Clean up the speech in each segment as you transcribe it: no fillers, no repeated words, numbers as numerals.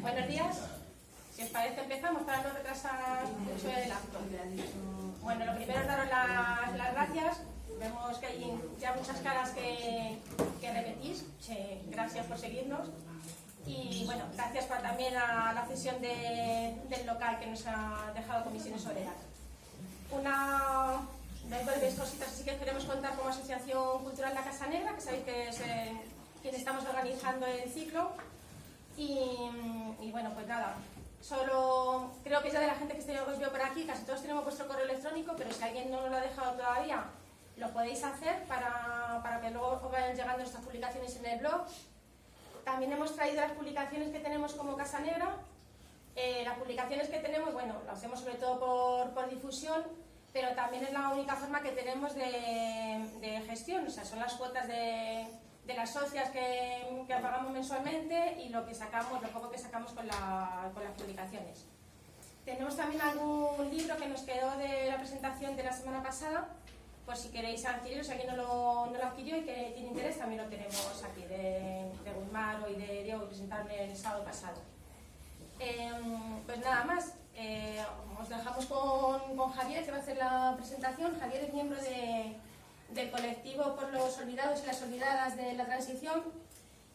Buenos días. Si os parece, empezamos para no retrasar mucho el acto. Bueno, lo primero es daros las gracias. Vemos que hay ya muchas caras que repetís. Gracias por seguirnos. Y bueno, gracias también a la cesión del local que nos ha dejado Comisiones Obreras. Una breves cositas así que queremos contar como Asociación Cultural La Casa Negra, que sabéis que es quien estamos organizando el ciclo. Y bueno, pues nada, solo creo que ya de la gente que os veo por aquí, casi todos tenemos vuestro correo electrónico, pero si alguien no lo ha dejado todavía, lo podéis hacer para que luego os vayan llegando estas publicaciones en el blog. También hemos traído las publicaciones que tenemos como Casa Negra. Las publicaciones que tenemos, bueno, las hacemos sobre todo por difusión, pero también es la única forma que tenemos de gestión, o sea, son las cuotas de las socias que pagamos mensualmente y lo poco que sacamos con las publicaciones. Tenemos también algún libro que nos quedó de la presentación de la semana pasada, por si queréis adquirirlo, si alguien no lo adquirió y que tiene interés, también lo tenemos aquí, de Guzmán y de Diego, que presentaron el sábado pasado. Pues nada más, os dejamos con Javier, que va a hacer la presentación. Javier es miembro del colectivo por los olvidados y las olvidadas de la transición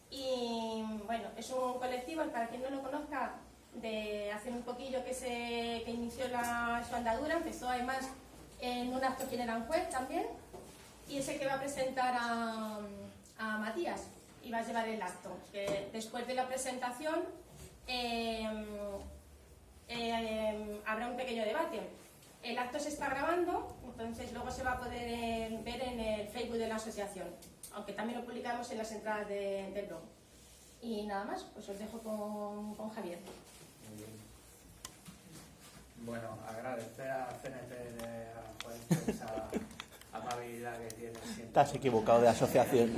y bueno, es un colectivo, para quien no lo conozca, de hace un poquillo que inició su andadura. Empezó además en un acto que era en juez también, y es el que va a presentar a Matías y va a llevar el acto. Después de la presentación habrá un pequeño debate. El acto se está grabando, entonces luego se va a poder ver en el Facebook de la asociación, aunque también lo publicamos en las entradas del blog. Y nada más, pues os dejo con Javier. Muy bien. Bueno, agradecer a CNP por esa amabilidad que tiene siempre. Te has equivocado de asociación.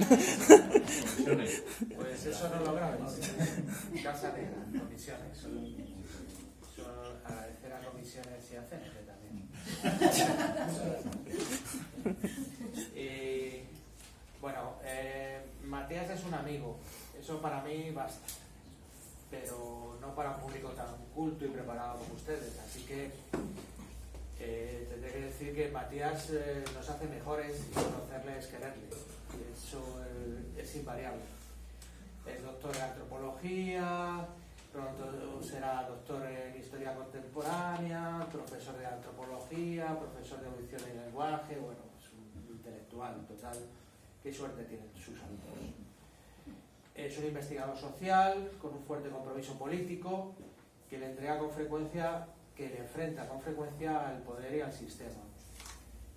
Pues eso no lo grabes. Casa Negra, comisiones. Agradecer a comisiones y a CNP también. Y bueno, Matías es un amigo, eso para mí basta, pero no para un público tan culto y preparado como ustedes, así que tendré que decir que Matías nos hace mejores y conocerle es quererle, eso es invariable. Es doctor en antropología, pronto será doctor en historia contemporánea, profesor de antropología, profesor de audición y lenguaje, bueno, es un intelectual total. Qué suerte tienen sus alumnos. Es un investigador social con un fuerte compromiso político que le enfrenta con frecuencia al poder y al sistema.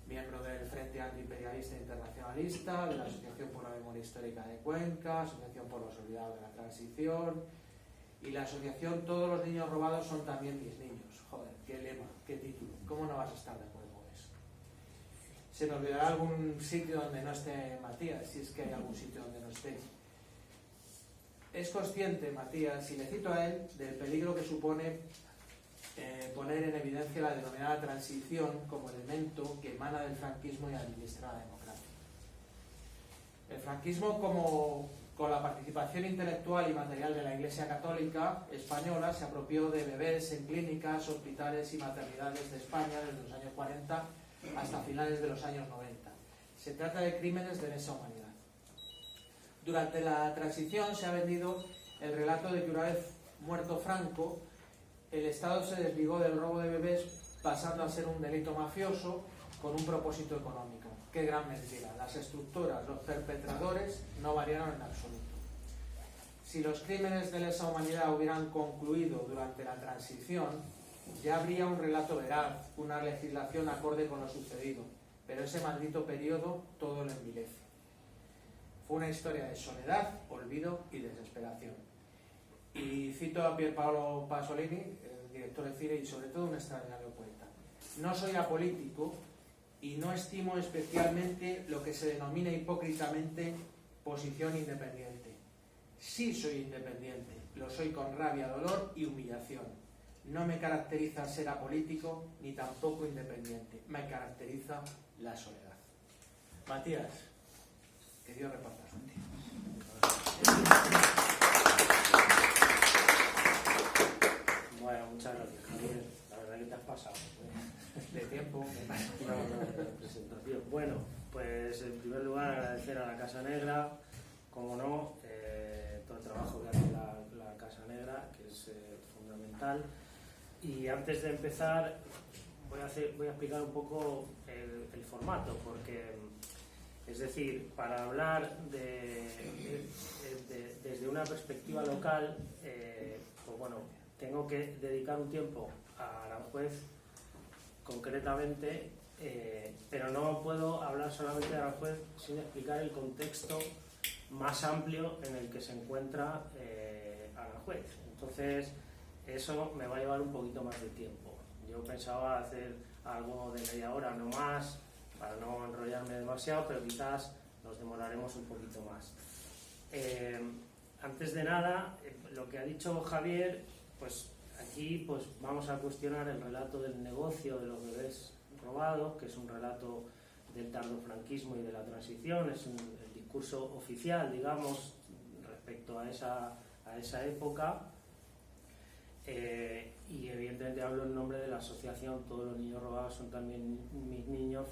Miembro del Frente Antiimperialista Internacionalista, de la Asociación por la Memoria Histórica de Cuenca, Asociación por los Olvidados de la Transición y la asociación Todos los niños robados son también mis niños. Joder, qué lema, qué título. ¿Cómo no vas a estar de acuerdo con eso? Se me olvidará algún sitio donde no esté Matías, si es que hay algún sitio donde no esté. Es consciente, Matías, y le cito a él, del peligro que supone poner en evidencia la denominada transición como elemento que emana del franquismo y administra la democracia. El franquismo, con la participación intelectual y material de la Iglesia Católica Española, se apropió de bebés en clínicas, hospitales y maternidades de España desde los años 40 hasta finales de los años 90. Se trata de crímenes de lesa humanidad. Durante la transición se ha vendido el relato de que una vez muerto Franco, el Estado se desligó del robo de bebés pasando a ser un delito mafioso con un propósito económico. Qué gran mentira. Las estructuras, los perpetradores no variaron en absoluto. Si los crímenes de lesa humanidad hubieran concluido durante la transición, ya habría un relato veraz, una legislación acorde con lo sucedido, pero ese maldito periodo todo lo envilece. Fue una historia de soledad, olvido y desesperación. Y cito a Pierpaolo Pasolini, el director de cine y sobre todo un extraordinario poeta. No soy apolítico y no estimo especialmente lo que se denomina hipócritamente posición independiente. Sí soy independiente, lo soy con rabia, dolor y humillación. No me caracteriza ser apolítico ni tampoco independiente, me caracteriza la soledad. Matías, que Dios reparta su tiempo. presentación. Bueno, pues en primer lugar agradecer a la Casa Negra, como no, todo el trabajo que hace la Casa Negra, que es fundamental. Y antes de empezar voy a explicar un poco el formato, porque es decir, para hablar desde una perspectiva local, pues bueno, tengo que dedicar un tiempo a Aranjuez concretamente, pero no puedo hablar solamente de Aranjuez sin explicar el contexto más amplio en el que se encuentra Aranjuez. Entonces, eso me va a llevar un poquito más de tiempo. Yo pensaba hacer algo de media hora, no más, para no enrollarme demasiado, pero quizás nos demoraremos un poquito más. Antes de nada, lo que ha dicho Javier, pues aquí pues vamos a cuestionar el relato del negocio de los bebés robados, que es un relato del tardofranquismo y de la transición, es el discurso oficial, digamos, respecto a esa época. Y evidentemente hablo en nombre de la asociación Todos los niños robados son también mis niños,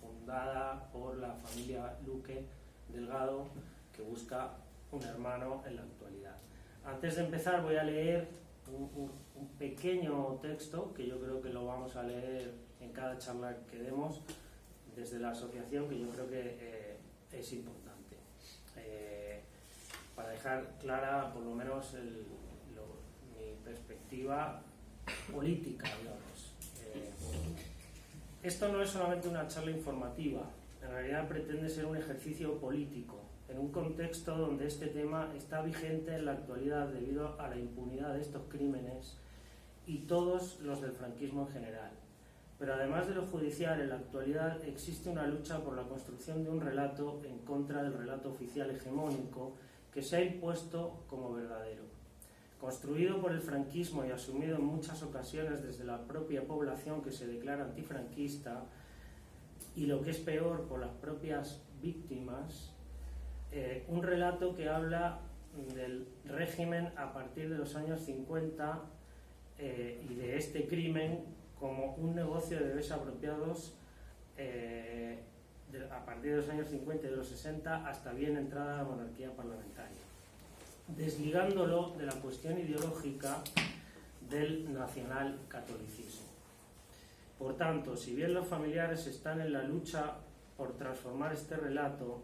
fundada por la familia Luque Delgado, que busca un hermano en la actualidad. Antes de empezar voy a leer un pequeño texto que yo creo que lo vamos a leer en cada charla que demos desde la asociación, que yo creo que es importante para dejar clara por lo menos mi perspectiva política, digamos. Esto no es solamente una charla informativa, en realidad pretende ser un ejercicio político en un contexto donde este tema está vigente en la actualidad debido a la impunidad de estos crímenes y todos los del franquismo en general. Pero además de lo judicial, en la actualidad existe una lucha por la construcción de un relato en contra del relato oficial hegemónico que se ha impuesto como verdadero. Construido por el franquismo y asumido en muchas ocasiones desde la propia población que se declara antifranquista, y lo que es peor, por las propias víctimas, un relato que habla del régimen a partir de los años 50 y de este crimen como un negocio de bebés apropiados a partir de los años 50 y de los 60 hasta bien entrada la monarquía parlamentaria, desligándolo de la cuestión ideológica del nacionalcatolicismo. Por tanto, si bien los familiares están en la lucha por transformar este relato,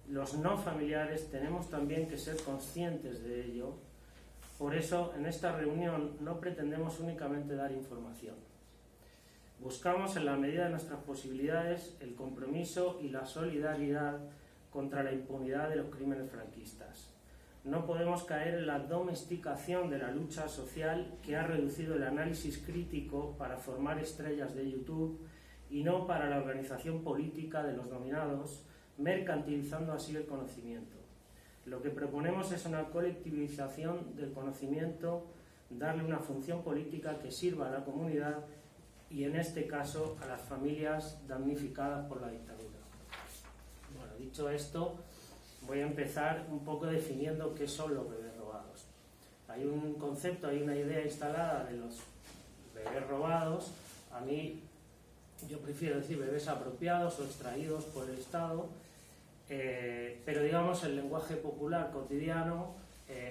los no familiares tenemos también que ser conscientes de ello. Por eso, en esta reunión no pretendemos únicamente dar información. Buscamos, en la medida de nuestras posibilidades, el compromiso y la solidaridad contra la impunidad de los crímenes franquistas. No podemos caer en la domesticación de la lucha social que ha reducido el análisis crítico para formar estrellas de YouTube y no para la organización política de los dominados, mercantilizando así el conocimiento. Lo que proponemos es una colectivización del conocimiento, darle una función política que sirva a la comunidad y, en este caso, a las familias damnificadas por la dictadura. Bueno, dicho esto, voy a empezar un poco definiendo qué son los bebés robados. Hay un concepto, hay una idea instalada de los bebés robados. A mí, yo prefiero decir bebés apropiados o extraídos por el Estado, pero digamos el lenguaje popular cotidiano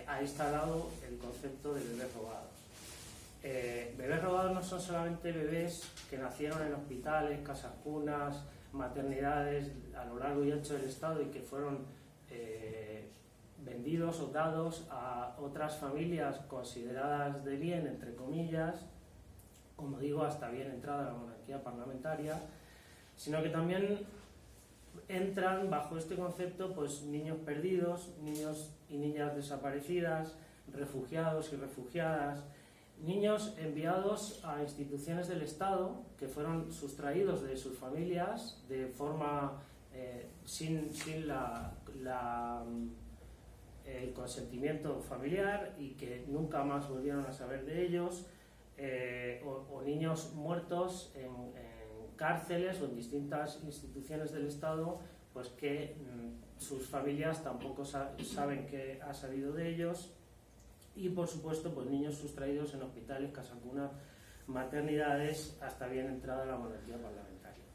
ha instalado el concepto de bebés robados. Bebés robados no son solamente bebés que nacieron en hospitales, casas cunas, maternidades a lo largo y ancho del Estado y que fueron vendidos o dados a otras familias consideradas de bien, entre comillas, como digo, hasta bien entrada la monarquía parlamentaria, sino que también entran bajo este concepto pues niños perdidos, niños y niñas desaparecidas, refugiados y refugiadas, niños enviados a instituciones del Estado que fueron sustraídos de sus familias de forma sin el consentimiento familiar y que nunca más volvieron a saber de ellos, o niños muertos en cárceles o en distintas instituciones del Estado, pues que sus familias tampoco saben qué ha salido de ellos, y por supuesto pues niños sustraídos en hospitales, casas cunas, maternidades hasta bien entrada la monarquía parlamentaria.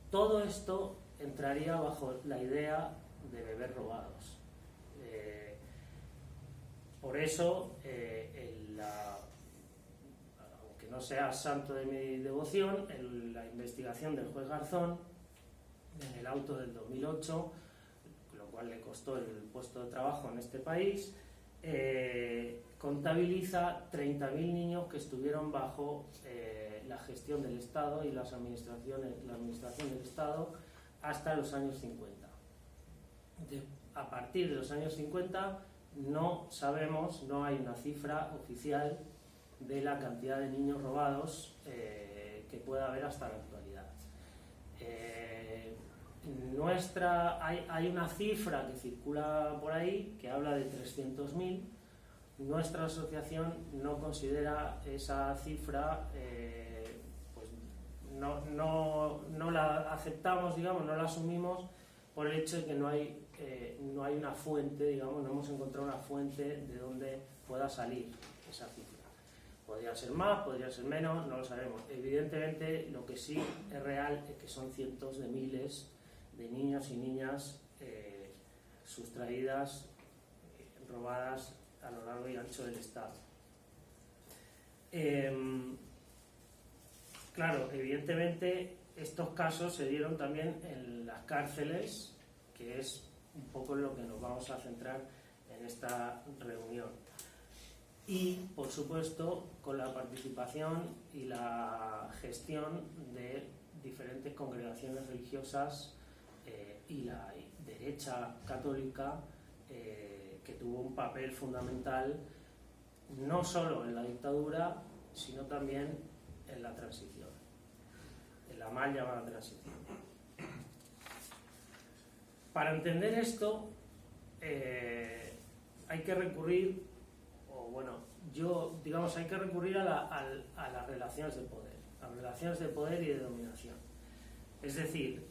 Todo esto entraría bajo la idea de bebés robados. Por eso, aunque no sea santo de mi devoción, la investigación del juez Garzón, en el auto del 2008, lo cual le costó el puesto de trabajo en este país, contabiliza 30.000 niños que estuvieron bajo la gestión del Estado y la administración del Estado hasta los años 50. A partir de los años 50 no sabemos, no hay una cifra oficial de la cantidad de niños robados que pueda haber hasta la actualidad. Hay una cifra que circula por ahí que habla de 300.000. Nuestra asociación no considera esa cifra, pues no la aceptamos, digamos, no la asumimos por el hecho de que no hay una fuente, digamos, no hemos encontrado una fuente de donde pueda salir esa cifra. Podría ser más, podría ser menos, no lo sabemos. Evidentemente, lo que sí es real es que son cientos de miles de niños y niñas sustraídas, robadas a lo largo y ancho del Estado. Claro, evidentemente estos casos se dieron también en las cárceles, que es un poco en lo que nos vamos a centrar en esta reunión. Y, por supuesto, con la participación y la gestión de diferentes congregaciones religiosas y la derecha católica, que tuvo un papel fundamental no solo en la dictadura, sino también en la transición, en la mal llamada transición. Para entender esto hay que recurrir, hay que recurrir a las relaciones de poder, a las relaciones de poder y de dominación. Es decir,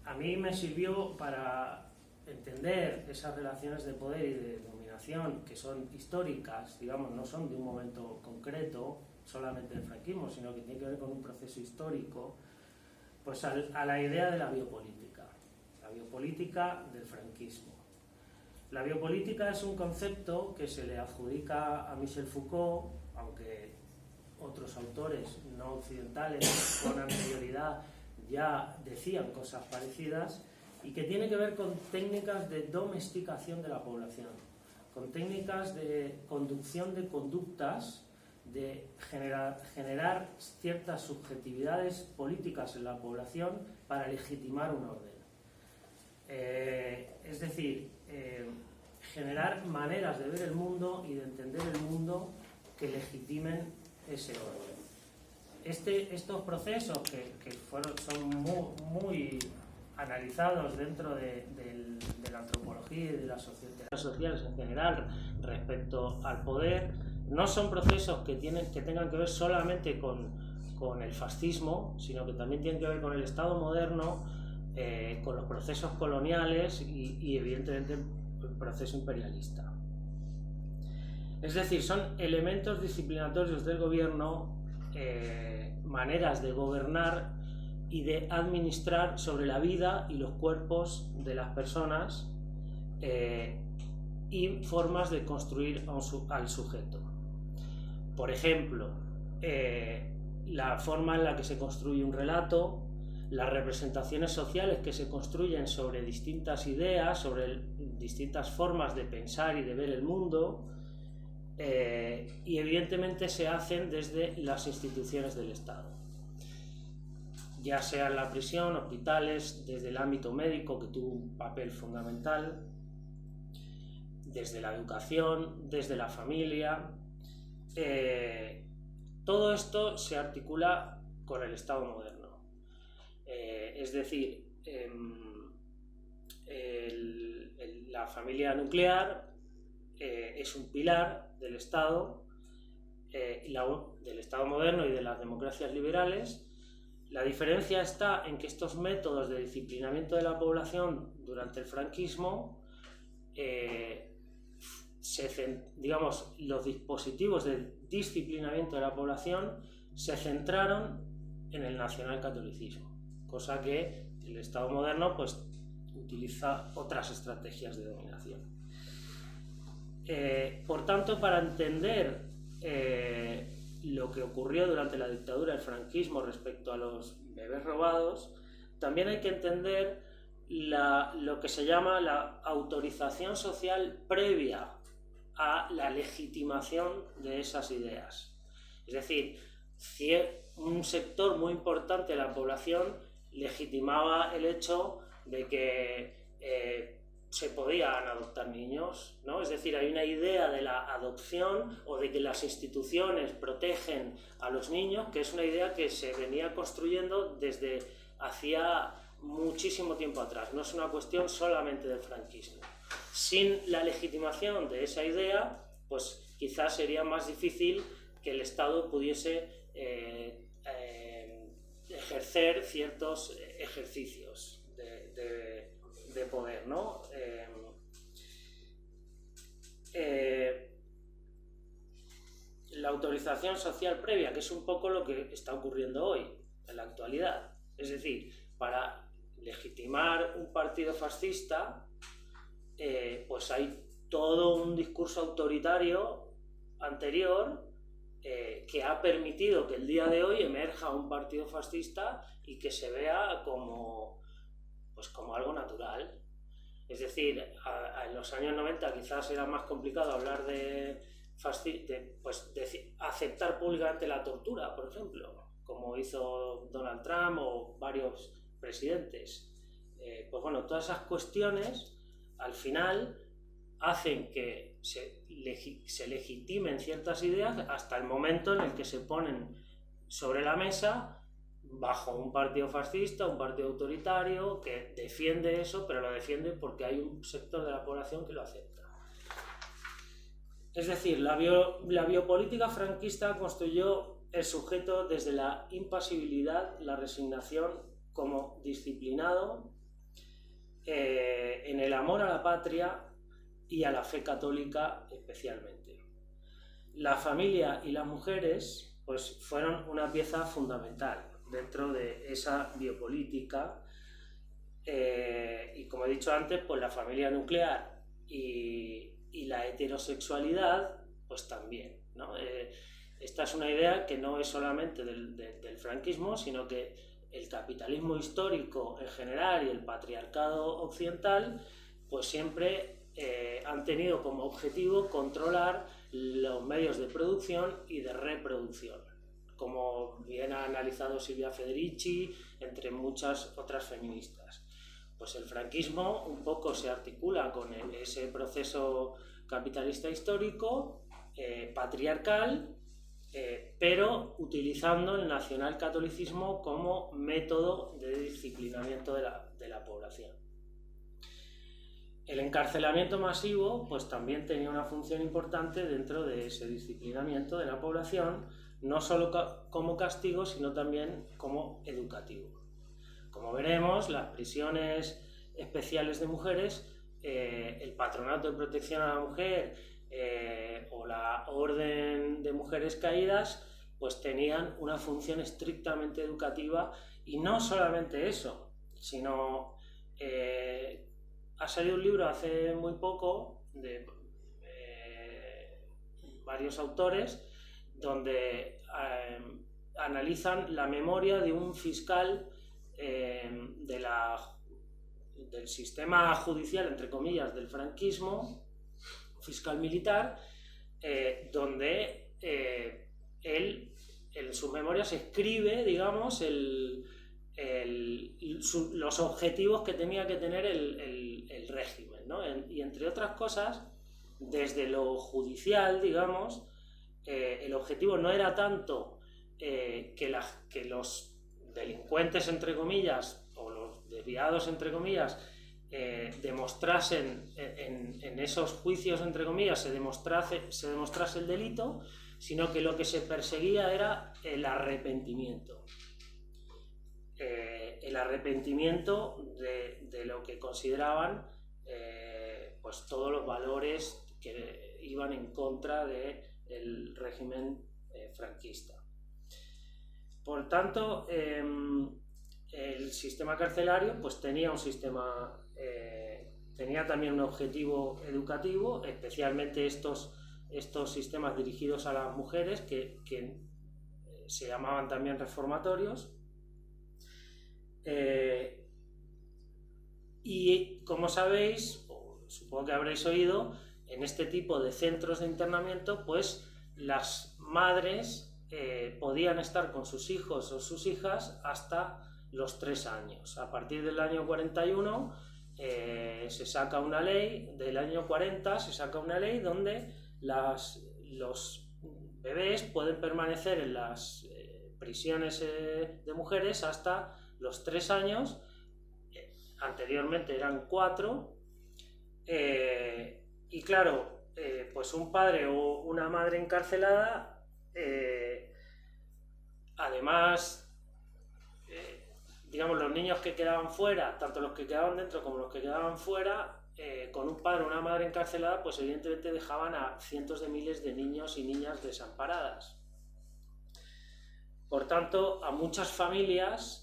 a mí me sirvió para entender esas relaciones de poder y de dominación, que son históricas, digamos, no son de un momento concreto, solamente el franquismo, sino que tiene que ver con un proceso histórico, pues a la idea de la biopolítica del franquismo. La biopolítica es un concepto que se le adjudica a Michel Foucault, aunque otros autores no occidentales con anterioridad ya decían cosas parecidas, y que tiene que ver con técnicas de domesticación de la población, con técnicas de conducción de conductas, de generar ciertas subjetividades políticas en la población para legitimar un orden. Es decir, generar maneras de ver el mundo y de entender el mundo que legitimen ese orden. Estos procesos que son muy analizados dentro de la antropología y de las sociales en general respecto al poder, no son procesos que tengan que ver solamente con el fascismo, sino que también tienen que ver con el Estado moderno, con los procesos coloniales y evidentemente el proceso imperialista. Es decir, son elementos disciplinatorios del gobierno, maneras de gobernar y de administrar sobre la vida y los cuerpos de las personas, y formas de construir al sujeto. Por ejemplo, la forma en la que se construye un relato, las representaciones sociales que se construyen sobre distintas ideas, sobre distintas formas de pensar y de ver el mundo, y evidentemente se hacen desde las instituciones del Estado, ya sea en la prisión, hospitales, desde el ámbito médico, que tuvo un papel fundamental, desde la educación, desde la familia. Todo esto se articula con el Estado moderno. Es decir, la familia nuclear es un pilar del Estado, del Estado moderno y de las democracias liberales. La diferencia está en que estos métodos de disciplinamiento de la población durante el franquismo, los dispositivos de disciplinamiento de la población se centraron en el nacionalcatolicismo, cosa que el Estado moderno pues utiliza otras estrategias de dominación. Por tanto, para entender lo que ocurrió durante la dictadura del franquismo respecto a los bebés robados, también hay que entender lo que se llama la autorización social previa a la legitimación de esas ideas. Es decir, un sector muy importante de la población legitimaba el hecho de que se podían adoptar niños, ¿no? Es decir, hay una idea de la adopción o de que las instituciones protegen a los niños, que es una idea que se venía construyendo desde hacía muchísimo tiempo atrás, no es una cuestión solamente del franquismo. Sin la legitimación de esa idea, pues quizás sería más difícil que el Estado pudiese ejercer ciertos ejercicios de poder, ¿no? La autorización social previa, que es un poco lo que está ocurriendo hoy, en la actualidad. Es decir, para legitimar un partido fascista, pues hay todo un discurso autoritario anterior que ha permitido que el día de hoy emerja un partido fascista y que se vea como algo natural. Es decir, en los años 90 quizás era más complicado hablar de aceptar públicamente la tortura, por ejemplo, como hizo Donald Trump o varios presidentes. Pues bueno, todas esas cuestiones al final hacen que se legitimen ciertas ideas hasta el momento en el que se ponen sobre la mesa bajo un partido fascista, un partido autoritario que defiende eso, pero lo defiende porque hay un sector de la población que lo acepta. Es decir, la biopolítica franquista construyó el sujeto desde la impasibilidad, la resignación, como disciplinado en el amor a la patria y a la fe católica especialmente. La familia y las mujeres pues fueron una pieza fundamental dentro de esa biopolítica y como he dicho antes, pues la familia nuclear y la heterosexualidad pues también, ¿no? Esta es una idea que no es solamente del franquismo, sino que el capitalismo histórico en general y el patriarcado occidental pues siempre han tenido como objetivo controlar los medios de producción y de reproducción, como bien ha analizado Silvia Federici, entre muchas otras feministas. Pues el franquismo un poco se articula con ese proceso capitalista histórico, patriarcal, pero utilizando el nacionalcatolicismo como método de disciplinamiento de la población. El encarcelamiento masivo pues también tenía una función importante dentro de ese disciplinamiento de la población, no solo como castigo, sino también como educativo. Como veremos, las prisiones especiales de mujeres, el Patronato de Protección a la Mujer o la Orden de Mujeres Caídas, pues tenían una función estrictamente educativa, y no solamente eso, sino ha salido un libro hace muy poco de varios autores donde analizan la memoria de un fiscal del sistema judicial, entre comillas, del franquismo, fiscal militar, donde él en sus memorias escribe, digamos, los objetivos que tenía que tener el régimen, ¿no? Y entre otras cosas, desde lo judicial, digamos, el objetivo no era tanto que los delincuentes, entre comillas, o los desviados, entre comillas, demostrasen en esos juicios, entre comillas, se demostrase el delito, sino que lo que se perseguía era el arrepentimiento. El arrepentimiento de lo que consideraban pues todos los valores que iban en contra del régimen franquista. Por tanto, el sistema carcelario pues tenía también un objetivo educativo, especialmente estos sistemas dirigidos a las mujeres que se llamaban también reformatorios. Y como sabéis, o supongo que habréis oído, en este tipo de centros de internamiento, pues las madres podían estar con sus hijos o sus hijas hasta los 3 años. A partir del año 41 se saca una ley, del año 40 se saca una ley donde los bebés pueden permanecer en las prisiones de mujeres hasta los 3 años. Anteriormente eran 4, y claro, pues un padre o una madre encarcelada, además, digamos, los niños que quedaban fuera, tanto los que quedaban dentro como los que quedaban fuera, con un padre o una madre encarcelada, pues evidentemente dejaban a cientos de miles de niños y niñas desamparadas. Por tanto, a muchas familias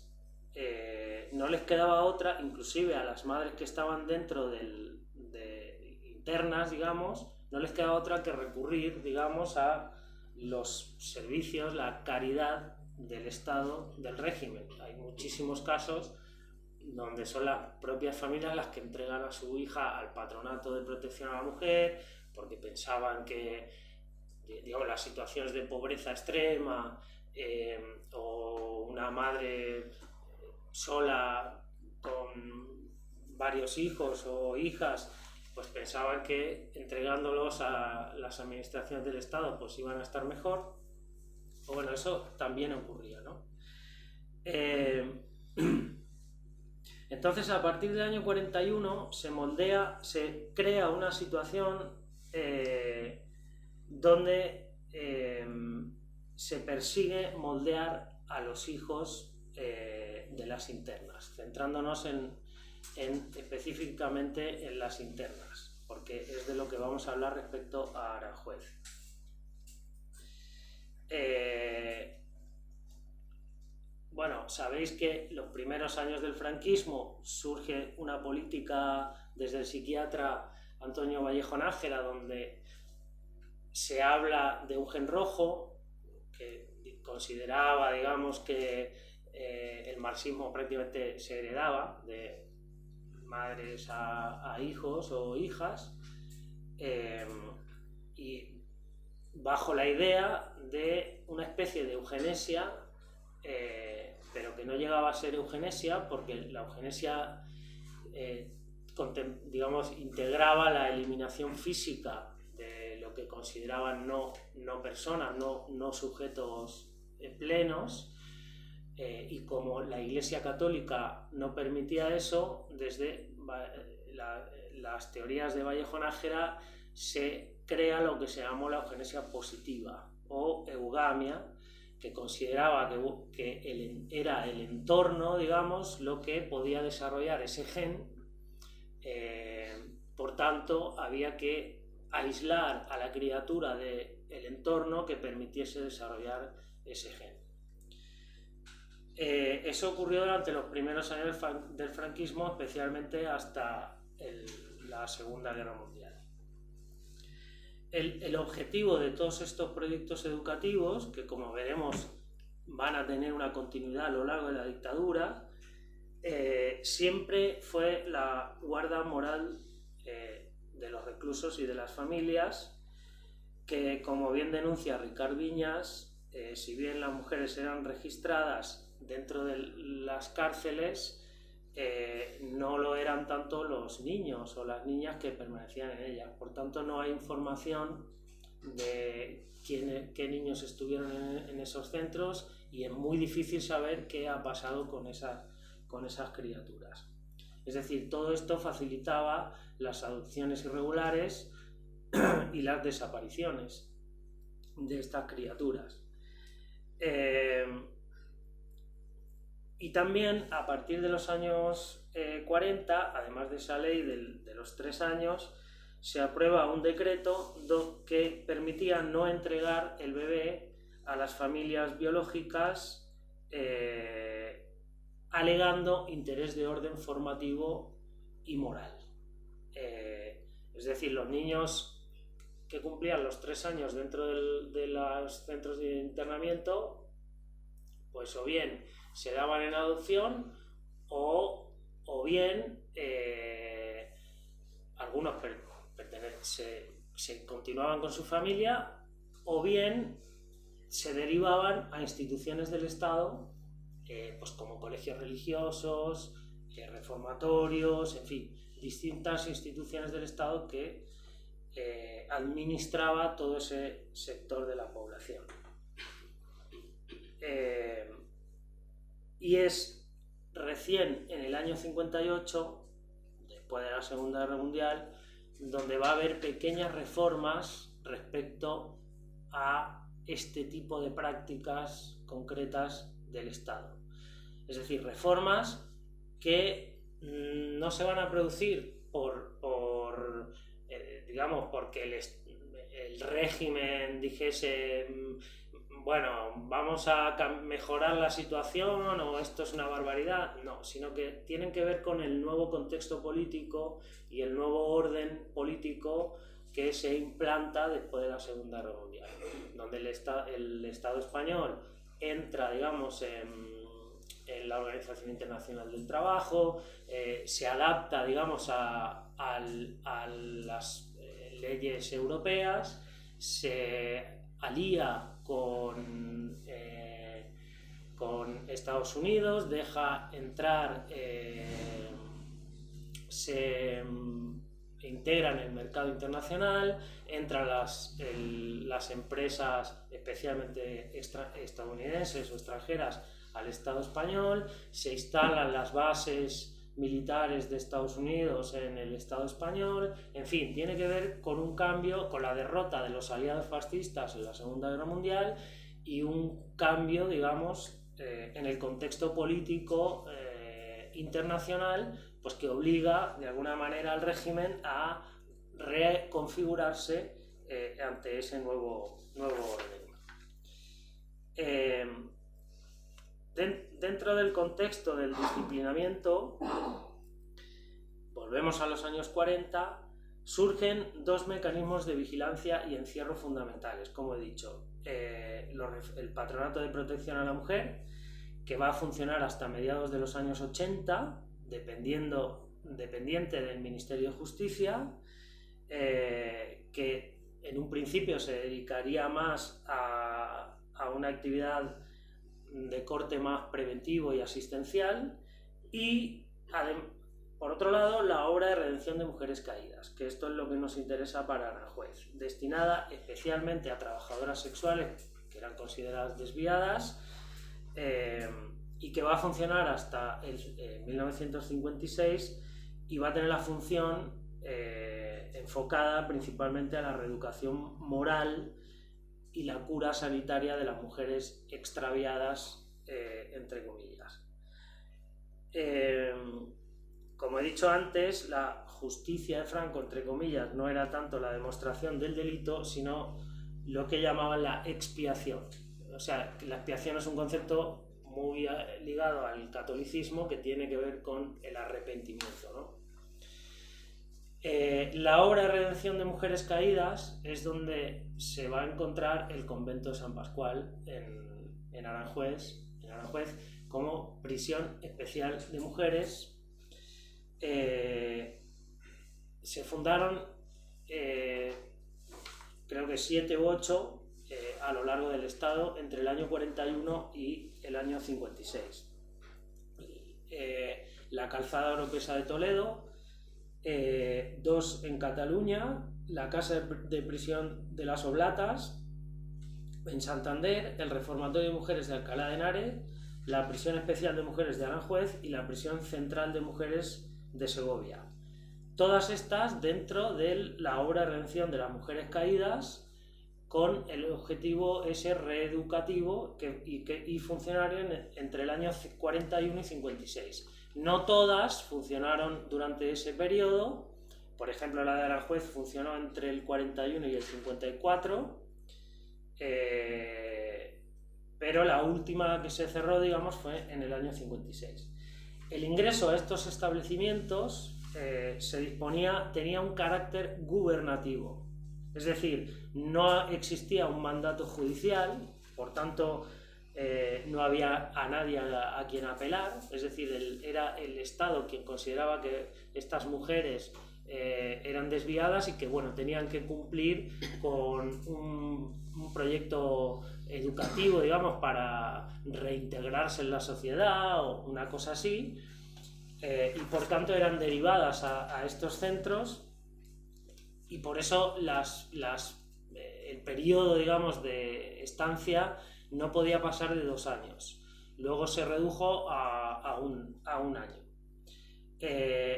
no les quedaba otra, inclusive a las madres que estaban dentro de internas, digamos, no les quedaba otra que recurrir, digamos, a los servicios, la caridad del Estado, del régimen. Hay muchísimos casos donde son las propias familias las que entregan a su hija al patronato de protección a la mujer, porque pensaban que, digamos, las situaciones de pobreza extrema, o una madre sola con varios hijos o hijas, pues pensaban que entregándolos a las administraciones del Estado pues iban a estar mejor. O bueno, eso también ocurría, ¿no? Entonces, a partir del año 41 se crea una situación donde se persigue moldear a los hijos de las internas, centrándonos específicamente en las internas, porque es de lo que vamos a hablar respecto a Aranjuez. Bueno, sabéis que los primeros años del franquismo surge una política desde el psiquiatra Antonio Vallejo Nájera, donde se habla de un gen rojo, que consideraba, digamos, que el marxismo prácticamente se heredaba de madres a hijos o hijas, y bajo la idea de una especie de eugenesia, pero que no llegaba a ser eugenesia, porque la eugenesia, digamos, integraba la eliminación física de lo que consideraban no personas, no sujetos plenos, y como la Iglesia Católica no permitía eso, desde las teorías de Vallejo Nájera se crea lo que se llamó la eugenesia positiva o eugamia, que consideraba que era el entorno, digamos, lo que podía desarrollar ese gen. Por tanto, había que aislar a la criatura del entorno que permitiese desarrollar ese gen. Eso ocurrió durante los primeros años del franquismo, especialmente hasta la Segunda Guerra Mundial. El objetivo de todos estos proyectos educativos, que como veremos van a tener una continuidad a lo largo de la dictadura, siempre fue la guarda moral de los reclusos y de las familias, que, como bien denuncia Ricard Viñas, si bien las mujeres eran registradas dentro de las cárceles, no lo eran tanto los niños o las niñas que permanecían en ellas. Por tanto, no hay información de qué niños estuvieron en esos centros, y es muy difícil saber qué ha pasado con esas criaturas. Es decir, todo esto facilitaba las adopciones irregulares y las desapariciones de estas criaturas. Y también, a partir de los años 40, además de esa ley de los 3 años, se aprueba un decreto que permitía no entregar el bebé a las familias biológicas alegando interés de orden formativo y moral. Es decir, los niños que cumplían los 3 años dentro de los centros de internamiento, pues o bien se daban en adopción o bien algunos se continuaban con su familia, o bien se derivaban a instituciones del Estado, pues como colegios religiosos, reformatorios, en fin, distintas instituciones del Estado que administraba todo ese sector de la población. Y es recién en el año 58, después de la Segunda Guerra Mundial, donde va a haber pequeñas reformas respecto a este tipo de prácticas concretas del Estado. Es decir, reformas que no se van a producir digamos, porque el régimen dijese, bueno, vamos a mejorar la situación o esto es una barbaridad. No, sino que tienen que ver con el nuevo contexto político y el nuevo orden político que se implanta después de la Segunda Guerra Mundial, donde el Estado español entra, digamos, en la Organización Internacional del Trabajo, se adapta, digamos, a las leyes europeas, se alía con Estados Unidos, deja entrar, se integra en el mercado internacional, entran las empresas, especialmente estadounidenses o extranjeras, al Estado español, se instalan las bases militares de Estados Unidos en el Estado español. En fin, tiene que ver con un cambio, con la derrota de los aliados fascistas en la Segunda Guerra Mundial y un cambio, digamos, en el contexto político internacional, pues que obliga de alguna manera al régimen a reconfigurarse ante ese nuevo orden. Dentro del contexto del disciplinamiento, volvemos a los años 40, surgen 2 mecanismos de vigilancia y encierro fundamentales, como he dicho. El Patronato de Protección a la Mujer, que va a funcionar hasta mediados de los años 80, dependiente del Ministerio de Justicia, que en un principio se dedicaría más a una actividad de corte más preventivo y asistencial, y por otro lado la obra de redención de mujeres caídas, que esto es lo que nos interesa para Aranjuez, destinada especialmente a trabajadoras sexuales que eran consideradas desviadas, y que va a funcionar hasta 1956 y va a tener la función enfocada principalmente a la reeducación moral y la cura sanitaria de las mujeres extraviadas, entre comillas. Como he dicho antes, la justicia de Franco, entre comillas, no era tanto la demostración del delito, sino lo que llamaban la expiación. O sea, la expiación es un concepto muy ligado al catolicismo, que tiene que ver con el arrepentimiento, ¿no? La obra de redención de mujeres caídas es donde se va a encontrar el convento de San Pascual en Aranjuez como prisión especial de mujeres. Se fundaron creo que 7 u 8 a lo largo del Estado entre el año 41 y el año 56. La Calzada Oropesa de Toledo, 2 en Cataluña, la Casa de Prisión de las Oblatas en Santander, el Reformatorio de Mujeres de Alcalá de Henares, la Prisión Especial de Mujeres de Aranjuez y la Prisión Central de Mujeres de Segovia. Todas estas dentro de la obra de redención de las mujeres caídas, con el objetivo ese reeducativo y funcionaron entre el año 41 y 56. No todas funcionaron durante ese periodo. Por ejemplo, la de Aranjuez funcionó entre el 41 y el 54, pero la última que se cerró, digamos, fue en el año 56. El ingreso a estos establecimientos tenía un carácter gubernativo, es decir, no existía un mandato judicial, por tanto no había a nadie a quien apelar, es decir, era el Estado quien consideraba que estas mujeres eran desviadas y que, bueno, tenían que cumplir con un proyecto educativo, digamos, para reintegrarse en la sociedad o una cosa así, y por tanto eran derivadas a estos centros, y por eso el periodo, digamos, de estancia no podía pasar de 2 años. Luego se redujo a un año.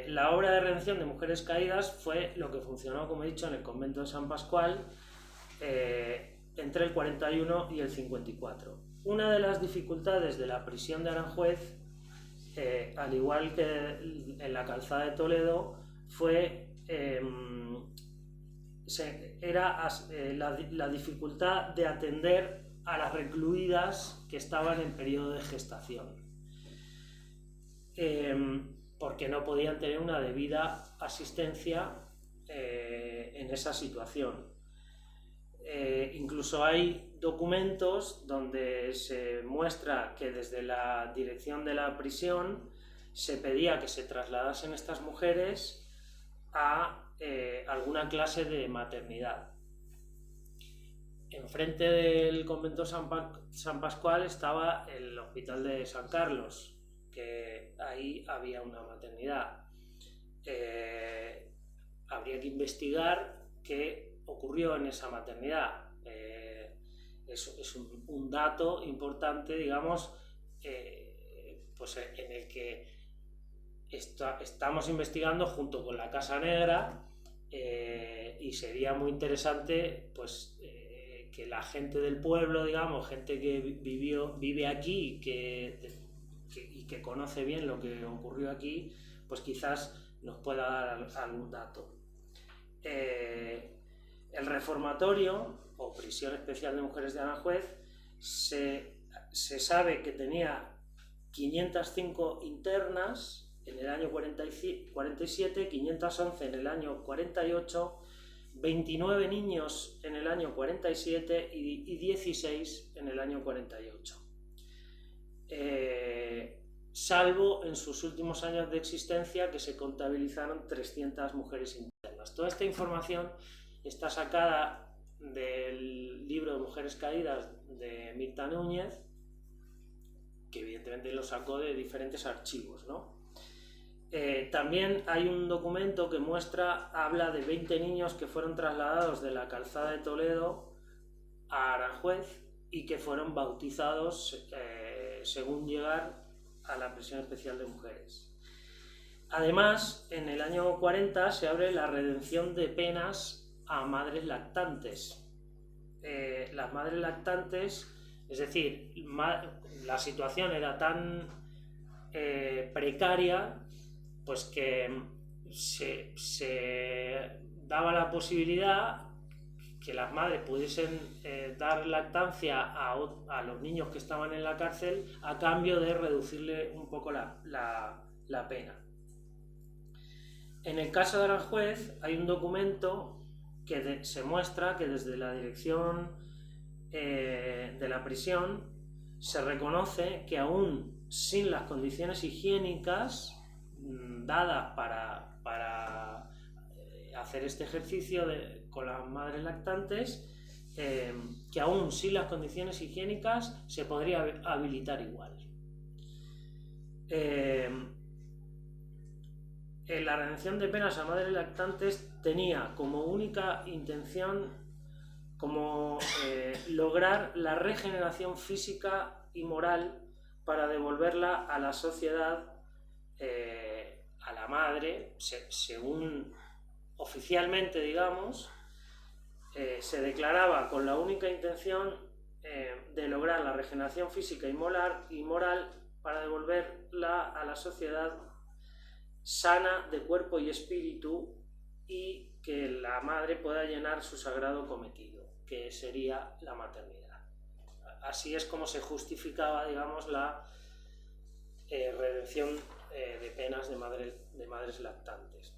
La obra de redención de mujeres caídas fue lo que funcionó, como he dicho, en el convento de San Pascual entre el 41 y el 54. Una de las dificultades de la prisión de Aranjuez, al igual que en la Calzada de Toledo, fue la dificultad de atender a las recluidas que estaban en periodo de gestación, porque no podían tener una debida asistencia en esa situación. Incluso hay documentos donde se muestra que desde la dirección de la prisión se pedía que se trasladasen estas mujeres a alguna clase de maternidad. Enfrente del convento San Pascual estaba el hospital de San Carlos, que ahí había una maternidad. Habría que investigar qué ocurrió en esa maternidad. Es un dato importante, digamos, pues en el que estamos investigando junto con la Casa Negra, y sería muy interesante, pues, que la gente del pueblo, digamos, gente que vive aquí y que conoce bien lo que ocurrió aquí, pues quizás nos pueda dar algún dato. El reformatorio o prisión especial de mujeres de Aranjuez se sabe que tenía 505 internas en el año 47, 511 en el año 48, 29 niños en el año 47 y 16 en el año 48. Salvo en sus últimos años de existencia, que se contabilizaron 300 mujeres internas. Toda esta información está sacada del libro de Mujeres Caídas de Mirta Núñez, que evidentemente lo sacó de diferentes archivos, ¿no? También hay un documento que habla de 20 niños que fueron trasladados de la Calzada de Toledo a Aranjuez y que fueron bautizados según llegar a la prisión especial de mujeres. Además, en el año 40 se abre la redención de penas a madres lactantes. Las madres lactantes, es decir, la situación era tan precaria, pues que se daba la posibilidad que las madres pudiesen dar lactancia a los niños que estaban en la cárcel a cambio de reducirle un poco la pena. En el caso de Aranjuez hay un documento que se muestra que desde la dirección de la prisión se reconoce que aún sin las condiciones higiénicas dadas para hacer este ejercicio con las madres lactantes, que aún sin las condiciones higiénicas se podría habilitar igual. La redención de penas a madres lactantes tenía como única intención lograr la regeneración física y moral para devolverla a la sociedad, a la madre, según oficialmente, digamos, se declaraba con la única intención de lograr la regeneración física y moral para devolverla a la sociedad sana de cuerpo y espíritu, y que la madre pueda llenar su sagrado cometido, que sería la maternidad. así es como se justificaba, digamos, la redención de penas de madres lactantes.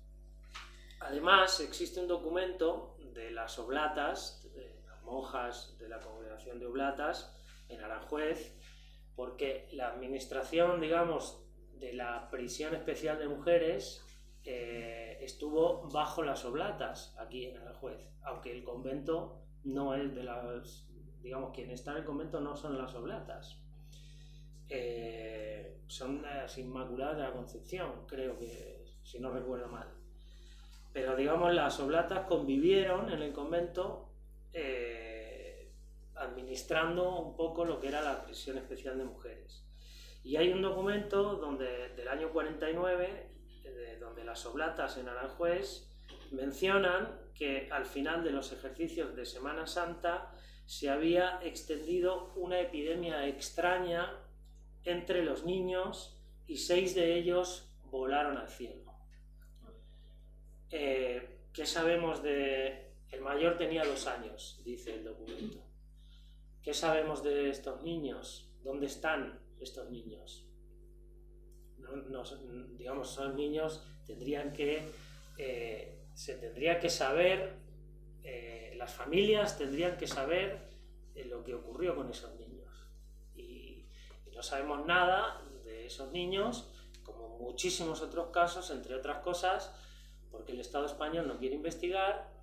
Además, existe un documento de las oblatas, de las monjas de la congregación de oblatas en Aranjuez, porque la administración, digamos, de la prisión especial de mujeres estuvo bajo las oblatas aquí en Aranjuez, aunque el convento no es de las, digamos, quien está en el convento no son las oblatas, son las Inmaculadas de la Concepción, creo que, si no recuerdo mal. Pero digamos, las oblatas convivieron en el convento administrando un poco lo que era la prisión especial de mujeres. Y hay un documento del año 49, donde las oblatas en Aranjuez mencionan que al final de los ejercicios de Semana Santa se había extendido una epidemia extraña entre los niños y 6 de ellos volaron al cielo. ¿Qué sabemos de...? El mayor tenía 2 años, dice el documento. ¿Qué sabemos de estos niños? ¿Dónde están estos niños? Digamos, son niños, se tendría que saber, las familias tendrían que saber lo que ocurrió con esos niños. Y no sabemos nada de esos niños, como muchísimos otros casos, entre otras cosas, porque el Estado español no quiere investigar,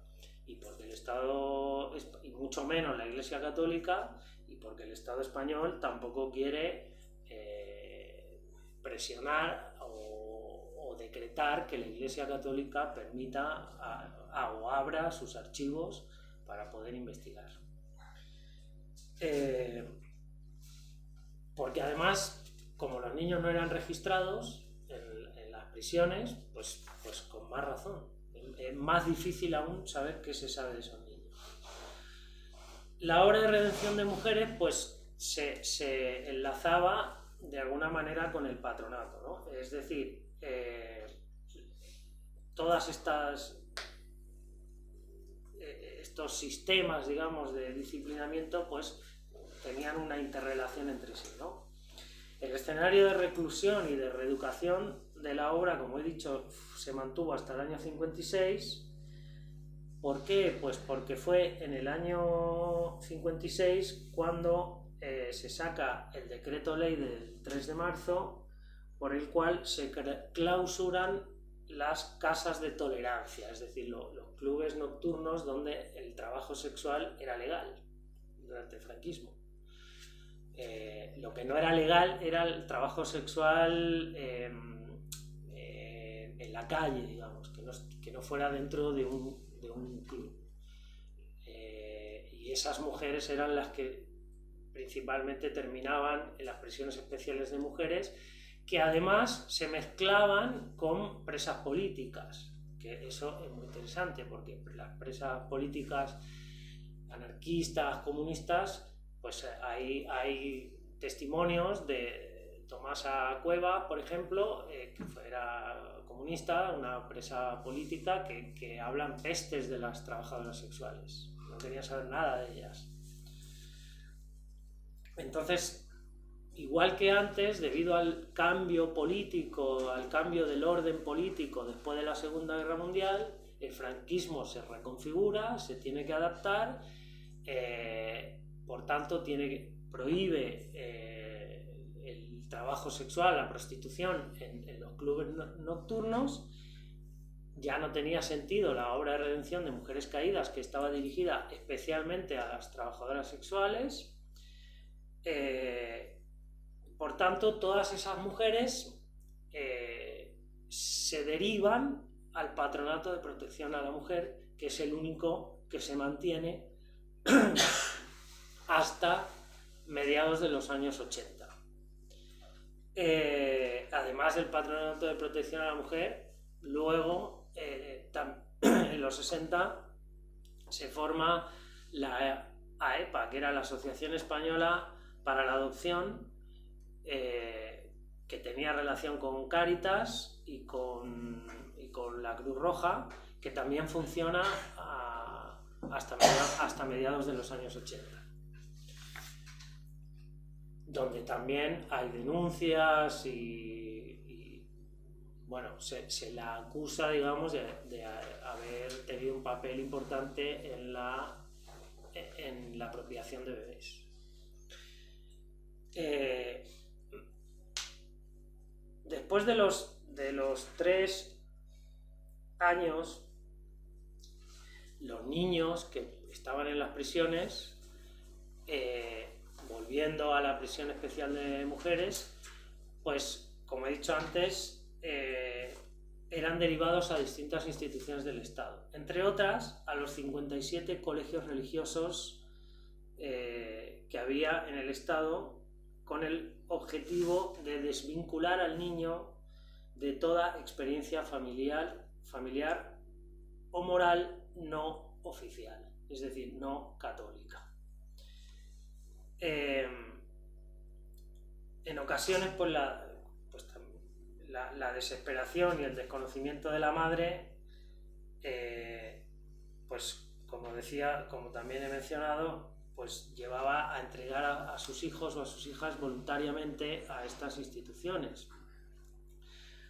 y porque el Estado, y mucho menos la Iglesia Católica, y porque el Estado español tampoco quiere presionar o decretar que la Iglesia Católica permita o abra sus archivos para poder investigar. Porque además, como los niños no eran registrados en las prisiones, pues con más razón. Es más difícil aún saber qué se sabe de esos niños. La obra de redención de mujeres pues se enlazaba de alguna manera con el patronato, ¿no? Es decir, todas estos sistemas, digamos, de disciplinamiento pues tenían una interrelación entre sí, ¿no? El escenario de reclusión y de reeducación de la obra, como he dicho, se mantuvo hasta el año 56. ¿Por qué? Pues porque fue en el año 56 cuando se saca el decreto ley del 3 de marzo, por el cual se clausuran las casas de tolerancia, es decir, los clubes nocturnos donde el trabajo sexual era legal durante el franquismo. Lo que no era legal era el trabajo sexual en la calle, digamos, que no fuera dentro de un club. Y esas mujeres eran las que principalmente terminaban en las prisiones especiales de mujeres, que además se mezclaban con presas políticas, que eso es muy interesante, porque las presas políticas anarquistas, comunistas, pues hay testimonios de Tomasa Cueva, por ejemplo, que era comunista, una presa política, que hablan pestes de las trabajadoras sexuales, no quería saber nada de ellas. Entonces, igual que antes, debido al cambio político, al cambio del orden político después de la Segunda Guerra Mundial, el franquismo se reconfigura, se tiene que adaptar, por tanto prohíbe el trabajo sexual, la prostitución en los clubes nocturnos. Ya no tenía sentido la obra de redención de Mujeres Caídas, que estaba dirigida especialmente a las trabajadoras sexuales. Por tanto, todas esas mujeres se derivan al Patronato de Protección a la Mujer, que es el único que se mantiene hasta mediados de los años 80. Además del Patronato de Protección a la Mujer, luego en los 60 se forma la AEPA, que era la Asociación Española para la Adopción, que tenía relación con Cáritas y con la Cruz Roja, que también funciona hasta mediados de los años 80. donde también hay denuncias y bueno, se la acusa, digamos, de haber tenido un papel importante en la apropiación de bebés. Después de los 3 años, los niños que estaban en las prisiones, volviendo a la prisión especial de mujeres, pues como he dicho antes, eran derivados a distintas instituciones del Estado, entre otras a los 57 colegios religiosos que había en el Estado, con el objetivo de desvincular al niño de toda experiencia familiar o moral no oficial, es decir, no católica. En ocasiones, pues la desesperación y el desconocimiento de la madre, pues como decía, como también he mencionado, pues llevaba a entregar a sus hijos o a sus hijas voluntariamente a estas instituciones.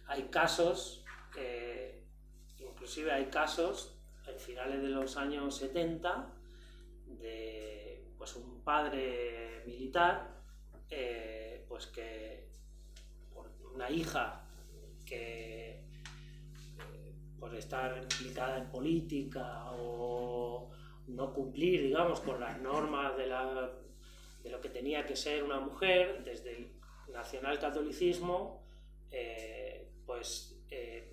Hay casos, inclusive hay casos en finales de los años 70 de pues un padre militar, pues que por una hija que por estar implicada en política o no cumplir, digamos, con las normas de lo que tenía que ser una mujer, desde el nacionalcatolicismo,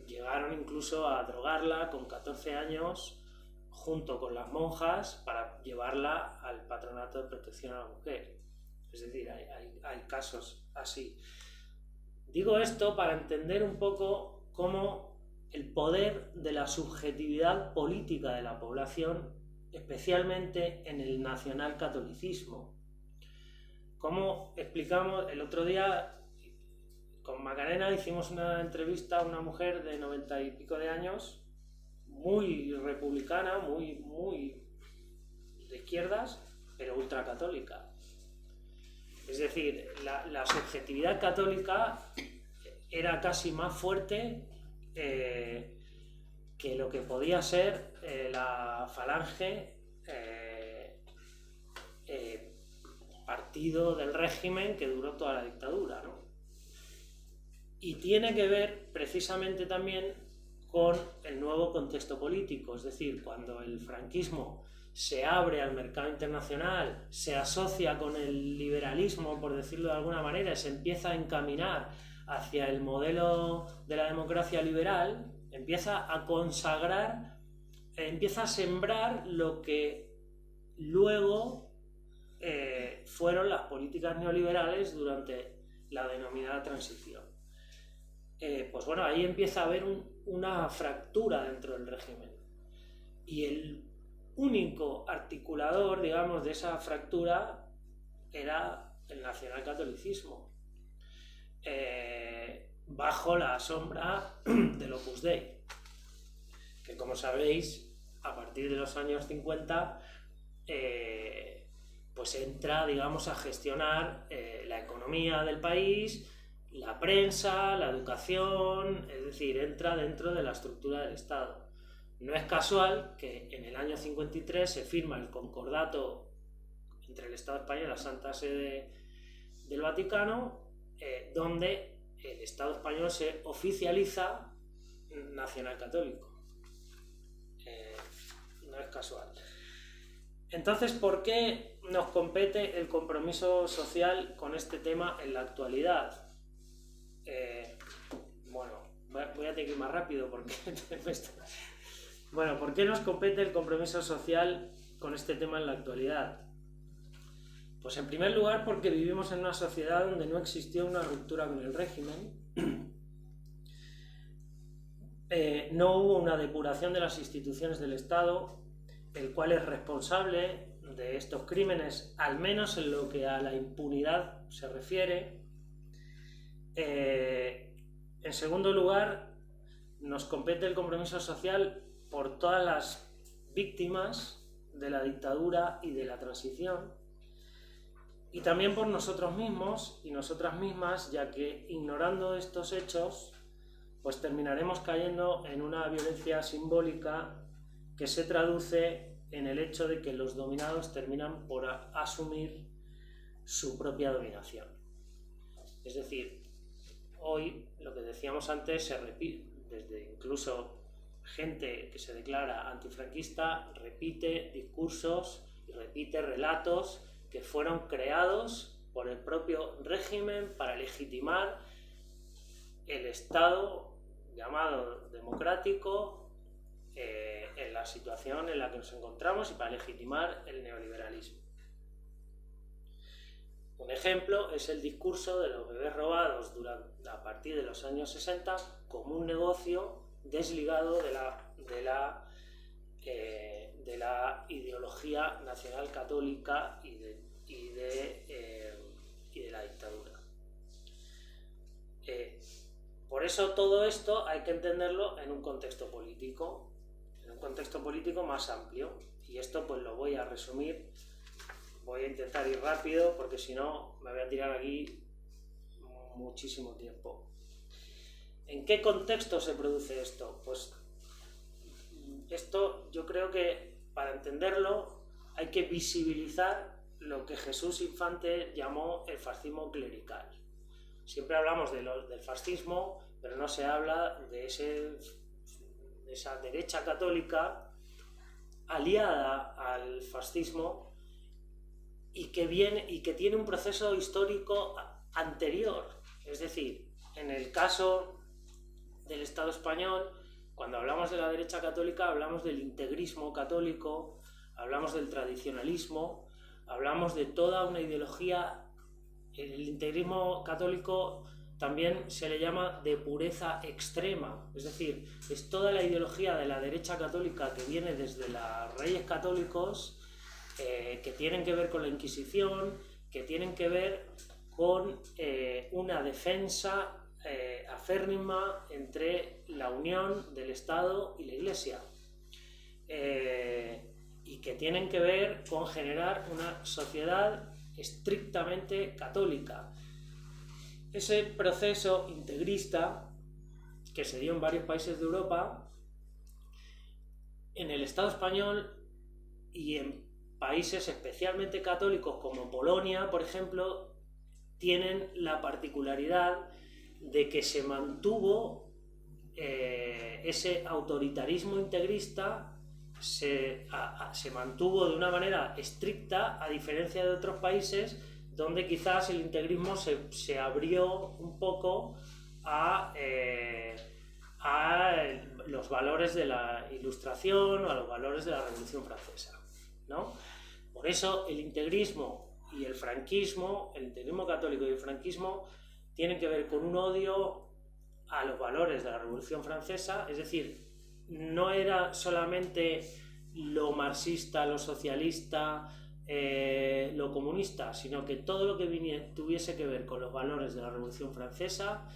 llegaron incluso a drogarla con 14 años junto con las monjas para llevarla al Patronato de Protección a la Mujer. Es decir, hay casos así. Digo esto para entender un poco cómo el poder de la subjetividad política de la población, especialmente en el nacionalcatolicismo. Como explicamos el otro día, con Macarena hicimos una entrevista a una mujer de 90 y pico de años, muy republicana, muy de izquierdas, pero ultracatólica. Es decir, la subjetividad católica era casi más fuerte que lo que podía ser la Falange, partido del régimen que duró toda la dictadura, ¿no? Y tiene que ver precisamente también con el nuevo contexto político, es decir, cuando el franquismo se abre al mercado internacional, se asocia con el liberalismo, por decirlo de alguna manera, y se empieza a encaminar hacia el modelo de la democracia liberal, empieza a consagrar, empieza a sembrar lo que luego fueron las políticas neoliberales durante la denominada transición. Pues bueno, ahí empieza a haber una fractura dentro del régimen. Y el único articulador, digamos, de esa fractura era el nacionalcatolicismo, bajo la sombra del Opus Dei, que como sabéis, a partir de los años 50, pues entra, digamos, a gestionar la economía del país, la prensa, la educación, es decir, entra dentro de la estructura del Estado. No es casual que en el año 53 se firma el concordato entre el Estado español y la Santa Sede del Vaticano, donde el Estado español se oficializa nacionalcatólico. No es casual. Entonces, ¿por qué nos compete el compromiso social con este tema en la actualidad? Bueno, voy a tener que ir más rápido porque bueno, ¿por qué nos compete el compromiso social con este tema en la actualidad? Pues en primer lugar porque vivimos en una sociedad donde no existió una ruptura con el régimen, no hubo una depuración de las instituciones del Estado, el cual es responsable de estos crímenes, al menos en lo que a la impunidad se refiere. En segundo lugar, nos compete el compromiso social por todas las víctimas de la dictadura y de la transición. Y también por nosotros mismos y nosotras mismas, ya que ignorando estos hechos, pues terminaremos cayendo en una violencia simbólica que se traduce en el hecho de que los dominados terminan por asumir su propia dominación. Es decir, hoy, lo que decíamos antes, se repite, desde incluso gente que se declara antifranquista repite discursos y repite relatos que fueron creados por el propio régimen para legitimar el Estado llamado democrático en la situación en la que nos encontramos y para legitimar el neoliberalismo. Un ejemplo es el discurso de los bebés robados a partir de los años 60 como un negocio desligado de la ideología nacional católica y de la dictadura. Por eso todo esto hay que entenderlo en un contexto político más amplio, y esto pues lo voy a resumir. Voy a intentar ir rápido porque si no me voy a tirar aquí muchísimo tiempo. ¿En qué contexto se produce esto? Pues esto yo creo que para entenderlo hay que visibilizar lo que Jesús Infante llamó el fascismo clerical. Siempre hablamos del fascismo, pero no se habla de esa derecha católica aliada al fascismo y que tiene un proceso histórico anterior. Es decir, en el caso del Estado español, cuando hablamos de la derecha católica, hablamos del integrismo católico, hablamos del tradicionalismo, hablamos de toda una ideología. El integrismo católico también se le llama de pureza extrema, es decir, es toda la ideología de la derecha católica que viene desde los reyes católicos, que tienen que ver con la Inquisición, que tienen que ver con una defensa aférrima entre la unión del Estado y la Iglesia, y que tienen que ver con generar una sociedad estrictamente católica. Ese proceso integrista que se dio en varios países de Europa, en el Estado español y en países especialmente católicos como Polonia, por ejemplo, tienen la particularidad de que se mantuvo ese autoritarismo integrista, se mantuvo de una manera estricta, a diferencia de otros países donde quizás el integrismo se abrió un poco a los valores de la Ilustración o a los valores de la Revolución Francesa, ¿no? Por eso el integrismo y el franquismo, el integrismo católico y el franquismo, tienen que ver con un odio a los valores de la Revolución Francesa. Es decir, no era solamente lo marxista, lo socialista, lo comunista, sino que todo lo que tuviese que ver con los valores de la Revolución Francesa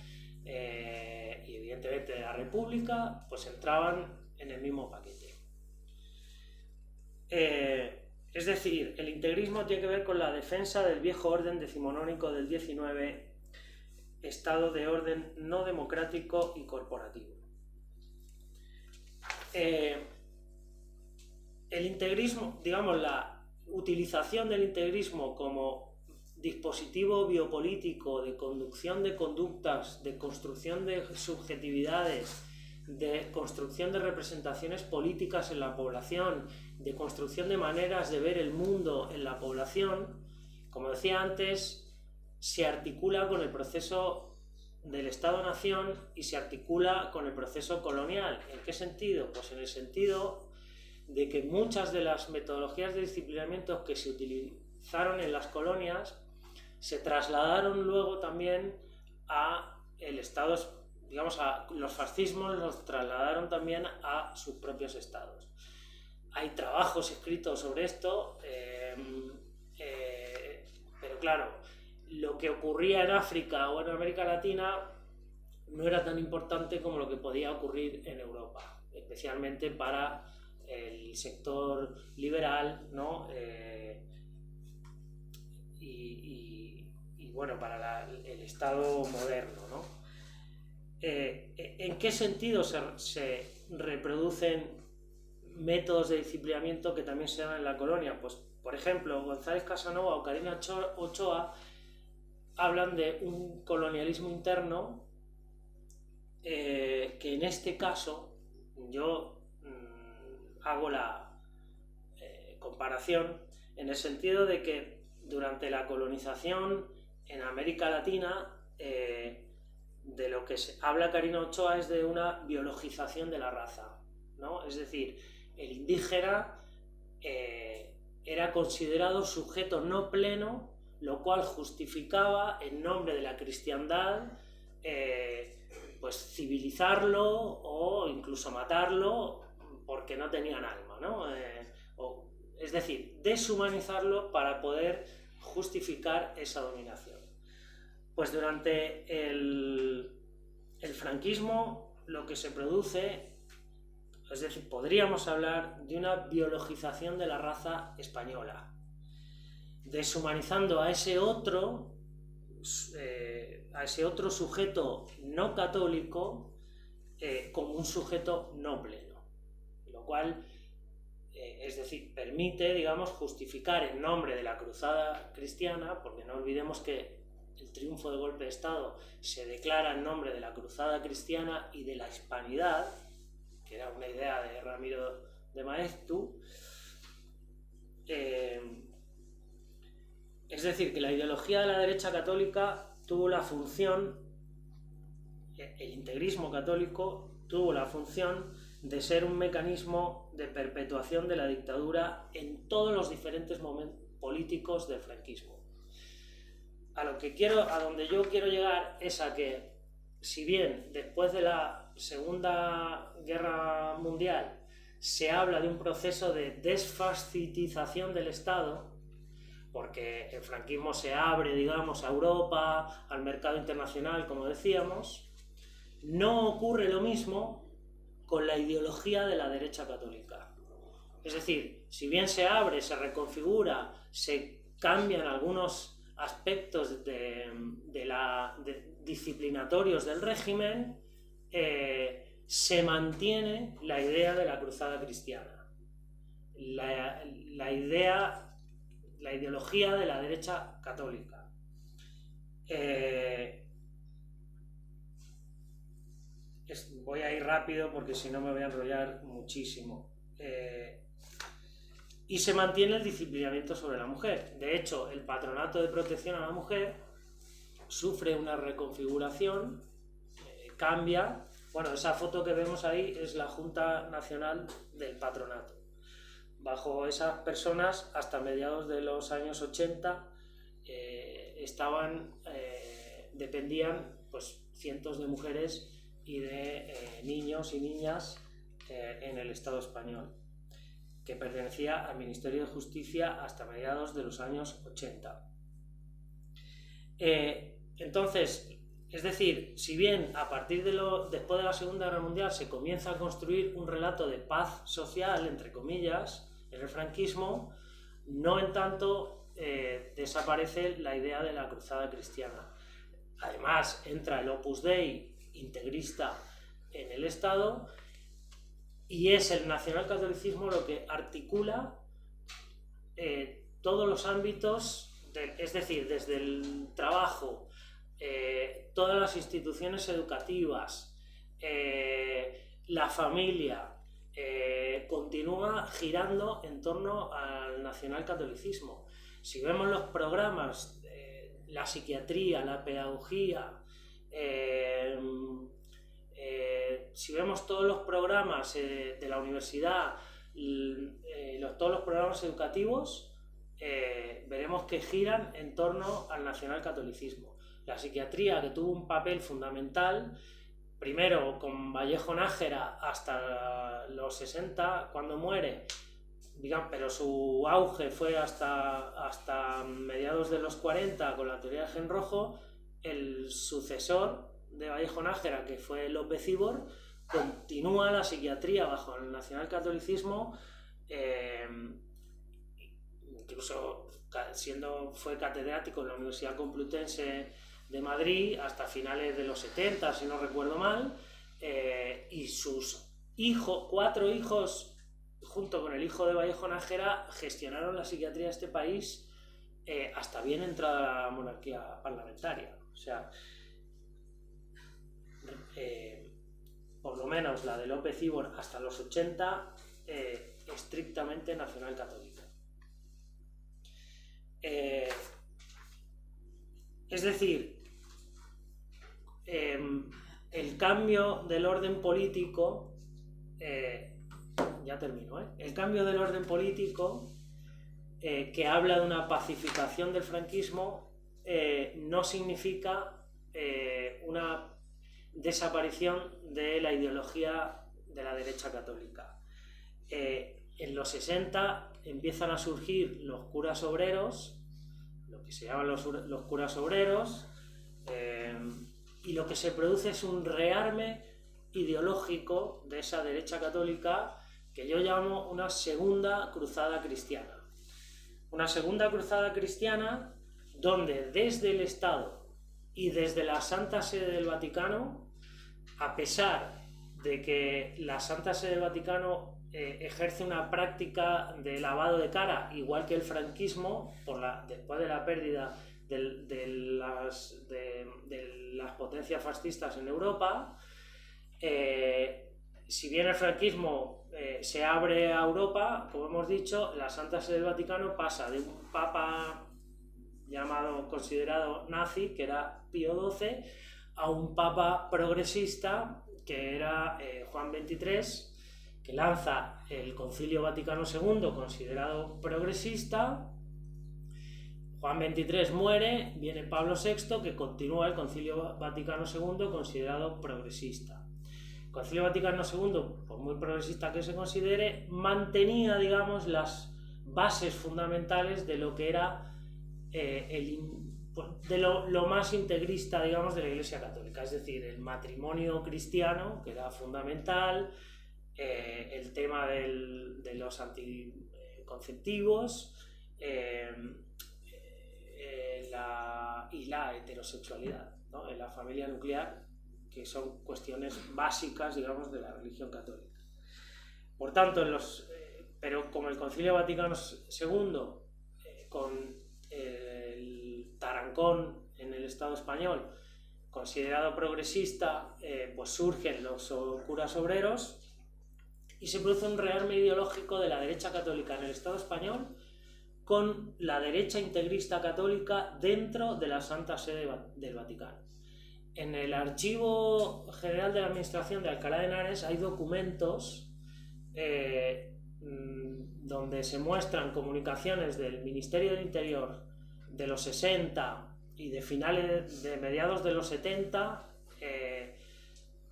y evidentemente de la República, pues entraban en el mismo paquete. Es decir, el integrismo tiene que ver con la defensa del viejo orden decimonónico del XIX, estado de orden no democrático y corporativo. El integrismo, digamos, la utilización del integrismo como dispositivo biopolítico de conducción de conductas, de construcción de subjetividades, de construcción de representaciones políticas en la población, de construcción de maneras de ver el mundo en la población, como decía antes, se articula con el proceso del Estado-Nación y se articula con el proceso colonial. ¿En qué sentido? Pues en el sentido de que muchas de las metodologías de disciplinamiento que se utilizaron en las colonias se trasladaron luego también a el Estado, digamos, a los fascismos los trasladaron también a sus propios estados. Hay trabajos escritos sobre esto, pero claro, lo que ocurría en África o en América Latina no era tan importante como lo que podía ocurrir en Europa, especialmente para el sector liberal, ¿no? bueno, para el Estado moderno, ¿no? ¿En qué sentido se reproducen métodos de disciplinamiento que también se dan en la colonia? Pues, por ejemplo, González Casanova o Karina Ochoa hablan de un colonialismo interno que en este caso yo hago la comparación en el sentido de que durante la colonización en América Latina de lo que habla Karina Ochoa es de una biologización de la raza, ¿no? Es decir, el indígena era considerado sujeto no pleno, lo cual justificaba en nombre de la cristiandad pues civilizarlo o incluso matarlo porque no tenían alma, ¿no? Es decir, deshumanizarlo para poder justificar esa dominación. Pues durante el franquismo lo que se produce, es decir, podríamos hablar de una biologización de la raza española, deshumanizando a ese otro sujeto no católico como un sujeto no pleno, lo cual es decir, permite, digamos, justificar en nombre de la cruzada cristiana, porque no olvidemos que el triunfo del golpe de Estado se declara en nombre de la cruzada cristiana y de la hispanidad, que era una idea de Ramiro de Maeztu. Es decir, que la ideología de la derecha católica tuvo la función, el integrismo católico tuvo la función de ser un mecanismo de perpetuación de la dictadura en todos los diferentes momentos políticos del franquismo. A donde yo quiero llegar es a que, si bien después de la Segunda Guerra Mundial se habla de un proceso de desfascitización del Estado, porque el franquismo se abre, digamos, a Europa, al mercado internacional, como decíamos, no ocurre lo mismo con la ideología de la derecha católica. Es decir, si bien se abre, se reconfigura, se cambian algunos aspectos disciplinatorios del régimen, se mantiene la idea de la cruzada cristiana, la ideología de la derecha católica. Voy a ir rápido porque si no me voy a enrollar muchísimo. Y se mantiene el disciplinamiento sobre la mujer. De hecho, el Patronato de Protección a la Mujer sufre una reconfiguración, cambia. Bueno, esa foto que vemos ahí es la Junta Nacional del Patronato. Bajo esas personas, hasta mediados de los años 80, dependían pues, cientos de mujeres y de niños y niñas en el Estado español, que pertenecía al Ministerio de Justicia hasta mediados de los años 80. Entonces, es decir, si bien a partir después de la Segunda Guerra Mundial se comienza a construir un relato de paz social, entre comillas, en el franquismo, no en tanto desaparece la idea de la cruzada cristiana. Además, entra el Opus Dei integrista en el Estado y es el nacionalcatolicismo lo que articula todos los ámbitos, es decir, desde el trabajo, todas las instituciones educativas, la familia, continúa girando en torno al nacionalcatolicismo. Si vemos los programas, la psiquiatría, la pedagogía, si vemos todos los programas de la universidad, todos los programas educativos, veremos que giran en torno al nacionalcatolicismo. La psiquiatría, que tuvo un papel fundamental, primero con Vallejo Nájera hasta los 60, cuando muere, digamos, pero su auge fue hasta mediados de los 40 con la teoría de gen rojo. El sucesor de Vallejo Nájera, que fue López Ibor, continúa la psiquiatría bajo el nacionalcatolicismo, incluso fue catedrático en la Universidad Complutense de Madrid hasta finales de los 70, si no recuerdo mal, y sus 4 hijos, junto con el hijo de Vallejo Nájera, gestionaron la psiquiatría de este país hasta bien entrada la monarquía parlamentaria. O sea, por lo menos la de López Ibor hasta los 80, estrictamente nacional católica. Es decir, el cambio del orden político, ya termino, el cambio del orden político que habla de una pacificación del franquismo no significa una desaparición de la ideología de la derecha católica. En los 60 empiezan a surgir los curas obreros, lo que se llaman los curas obreros, y lo que se produce es un rearme ideológico de esa derecha católica que yo llamo una segunda cruzada cristiana. Una segunda cruzada cristiana donde desde el Estado y desde la Santa Sede del Vaticano, a pesar de que la Santa Sede del Vaticano ejerce una práctica de lavado de cara, igual que el franquismo, después de la pérdida de las potencias fascistas en Europa, si bien el franquismo se abre a Europa, como hemos dicho, la Santa Sede del Vaticano pasa de un papa considerado nazi, que era Pío XII, a un papa progresista, que era Juan XXIII, que lanza el Concilio Vaticano II, considerado progresista. Juan XXIII muere, viene Pablo VI, que continúa el Concilio Vaticano II, considerado progresista. El Concilio Vaticano II, por muy progresista que se considere, mantenía, digamos, las bases fundamentales de lo que era lo más integrista, digamos, de la Iglesia Católica, es decir, el matrimonio cristiano, que era fundamental, el tema de los anticonceptivos, y la heterosexualidad, ¿no? En la familia nuclear, que son cuestiones básicas, digamos, de la religión católica. Por tanto, pero como el Concilio Vaticano II, con el Tarancón en el Estado español, considerado progresista, pues surgen los curas obreros y se produce un rearme ideológico de la derecha católica en el Estado español con la derecha integrista católica dentro de la Santa Sede del Vaticano. En el Archivo General de la Administración de Alcalá de Henares hay documentos donde se muestran comunicaciones del Ministerio del Interior de los 60 y de mediados de los 70,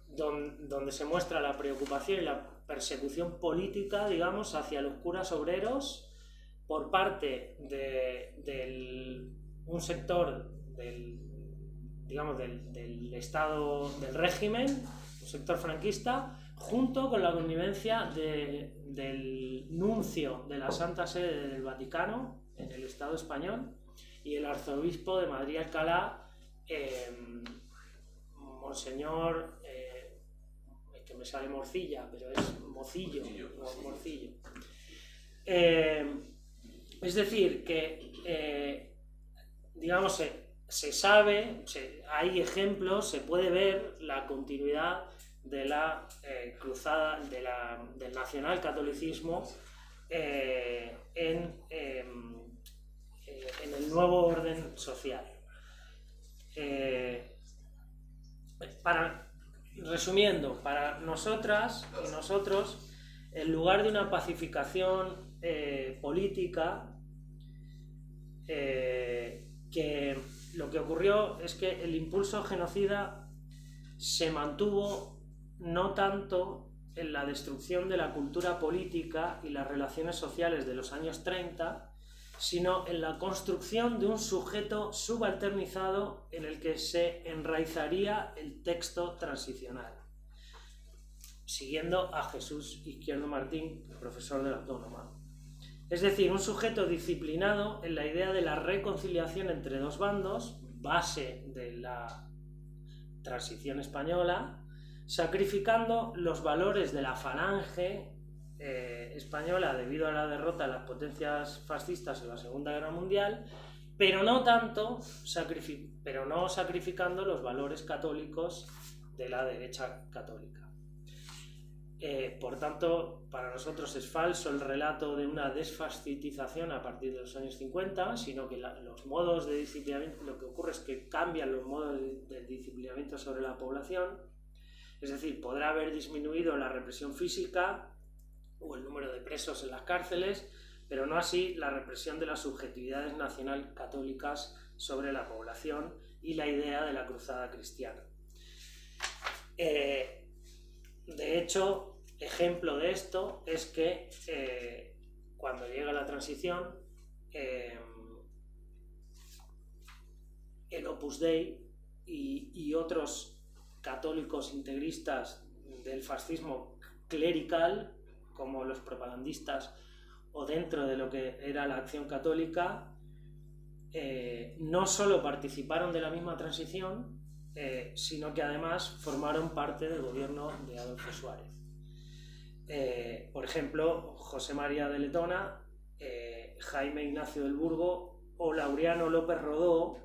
donde se muestra la preocupación y la persecución política, digamos, hacia los curas obreros por parte de un sector del Estado, del régimen, un sector franquista, junto con la connivencia del nuncio de la Santa Sede del Vaticano en el Estado español y el arzobispo de Madrid Alcalá, Monseñor, que me sale Morcilla, pero es Mocillo. Es decir, que digamos, se sabe, hay ejemplos, se puede ver la continuidad de la cruzada del nacionalcatolicismo en el nuevo orden social. Resumiendo, para nosotras y nosotros, en lugar de una pacificación política, que lo que ocurrió es que el impulso genocida se mantuvo no tanto en la destrucción de la cultura política y las relaciones sociales de los años 30, sino en la construcción de un sujeto subalternizado en el que se enraizaría el texto transicional, siguiendo a Jesús Izquierdo Martín, profesor de la Autónoma. Es decir, un sujeto disciplinado en la idea de la reconciliación entre dos bandos, base de la transición española, sacrificando los valores de la falange española debido a la derrota de las potencias fascistas en la Segunda Guerra Mundial, pero no sacrificando los valores católicos de la derecha católica. Por tanto, para nosotros es falso el relato de una desfascitización a partir de los años 50, sino que los modos de disciplinamiento, lo que ocurre es que cambian los modos de disciplinamiento sobre la población, es decir, podrá haber disminuido la represión física o el número de presos en las cárceles, pero no así la represión de las subjetividades nacional católicas sobre la población y la idea de la cruzada cristiana. De hecho, ejemplo de esto es que cuando llega la transición, el Opus Dei y otros católicos integristas del fascismo clerical, como los propagandistas o dentro de lo que era la Acción Católica, no solo participaron de la misma transición, sino que además formaron parte del gobierno de Adolfo Suárez. Por ejemplo, José María de Letona, Jaime Ignacio del Burgo o Laureano López Rodó,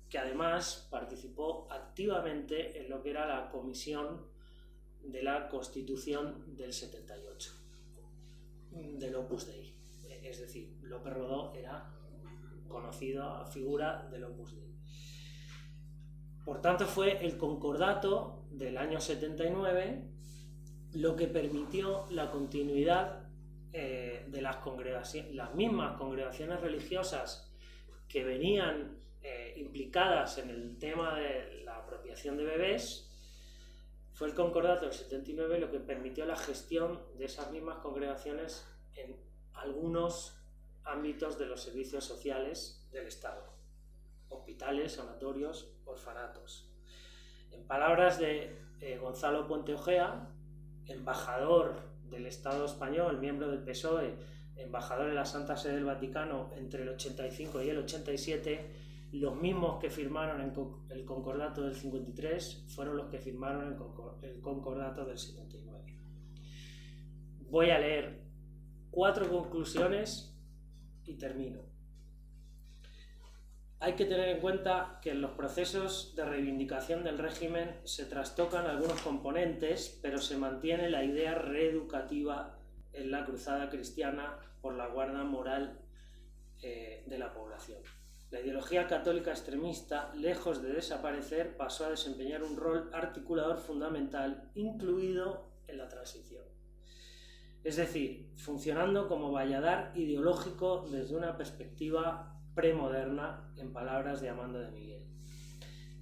que además participó activamente en lo que era la comisión de la Constitución del 78 del Opus Dei. Es decir, López Rodó era conocida figura del Opus Dei. Por tanto, fue el concordato del año 79 lo que permitió la continuidad de las mismas congregaciones religiosas que venían implicadas en el tema de la apropiación de bebés. Fue el concordato del 79 lo que permitió la gestión de esas mismas congregaciones en algunos ámbitos de los servicios sociales del Estado: hospitales, sanatorios, orfanatos. En palabras de Gonzalo Puente Ojea, embajador del Estado español, miembro del PSOE, embajador en la Santa Sede del Vaticano entre el 85 y el 87, los mismos que firmaron el concordato del 53 fueron los que firmaron el concordato del 79. Voy a leer 4 conclusiones y termino. Hay que tener en cuenta que en los procesos de reivindicación del régimen se trastocan algunos componentes, pero se mantiene la idea reeducativa en la cruzada cristiana por la guarda moral de la población. La ideología católica extremista, lejos de desaparecer, pasó a desempeñar un rol articulador fundamental, incluido en la transición. Es decir, funcionando como valladar ideológico desde una perspectiva premoderna, en palabras de Amando de Miguel.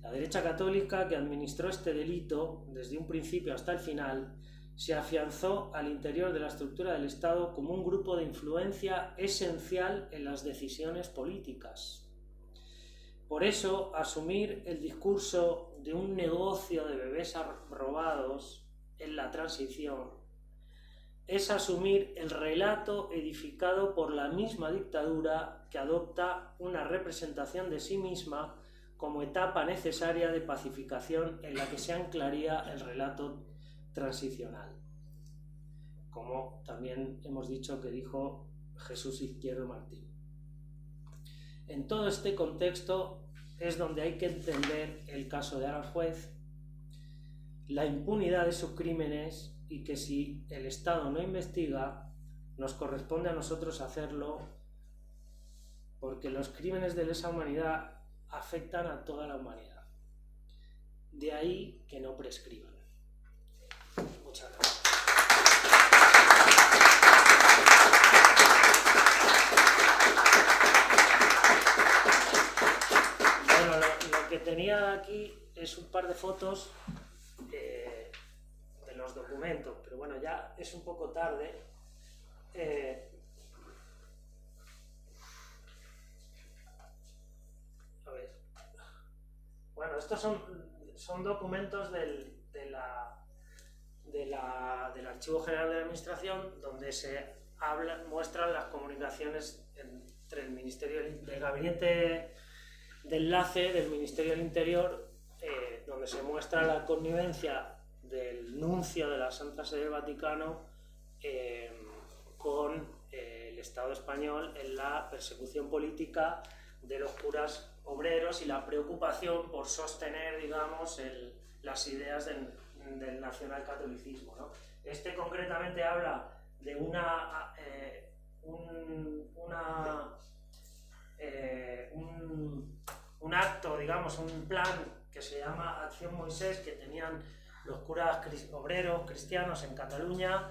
La derecha católica, que administró este delito desde un principio hasta el final, se afianzó al interior de la estructura del Estado como un grupo de influencia esencial en las decisiones políticas. Por eso, asumir el discurso de un negocio de bebés robados en la transición es asumir el relato edificado por la misma dictadura que adopta una representación de sí misma como etapa necesaria de pacificación en la que se anclaría el relato transicional, como también hemos dicho que dijo Jesús Izquierdo Martín. En todo este contexto es donde hay que entender el caso de Aranjuez, la impunidad de sus crímenes, y que si el Estado no investiga, nos corresponde a nosotros hacerlo, porque los crímenes de lesa humanidad afectan a toda la humanidad. De ahí que no prescriban. Muchas gracias. Bueno, lo que tenía aquí es un par de fotos de los documentos, pero bueno, ya es un poco tarde. A ver. Bueno, estos son documentos del Archivo General de la Administración, donde se muestran las comunicaciones entre el Ministerio del Gabinete de Enlace del Ministerio del Interior, donde se muestra la connivencia del nuncio de la Santa Sede del Vaticano con el Estado español en la persecución política de los curas obreros y la preocupación por sostener, digamos, las ideas del nacionalcatolicismo, ¿no? Este concretamente habla de un acto, digamos, un plan que se llama Acción Moisés, que tenían los curas obreros cristianos en Cataluña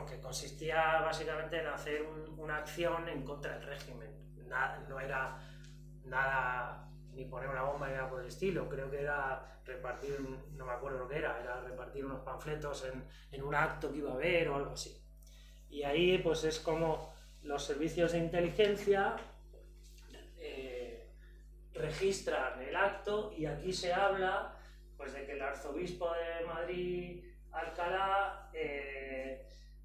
que consistía básicamente en hacer una acción en contra del régimen. No era nada ni poner una bomba ni nada por el estilo, creo que era repartir, no me acuerdo lo que era repartir unos panfletos en un acto que iba a haber o algo así. Y ahí pues es como los servicios de inteligencia registran el acto, y aquí se habla pues de que el arzobispo de Madrid, Alcalá,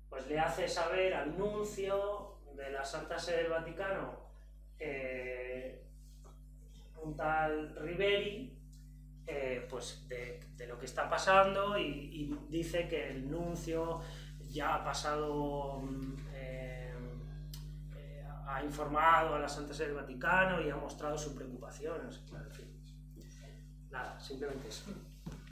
pues le hace saber al nuncio de la Santa Sede del Vaticano, un tal Riberi, pues de lo que está pasando, y dice que el nuncio ya ha pasado, ha informado a la Santa Sede del Vaticano y ha mostrado su preocupación. En fin, nada, simplemente eso.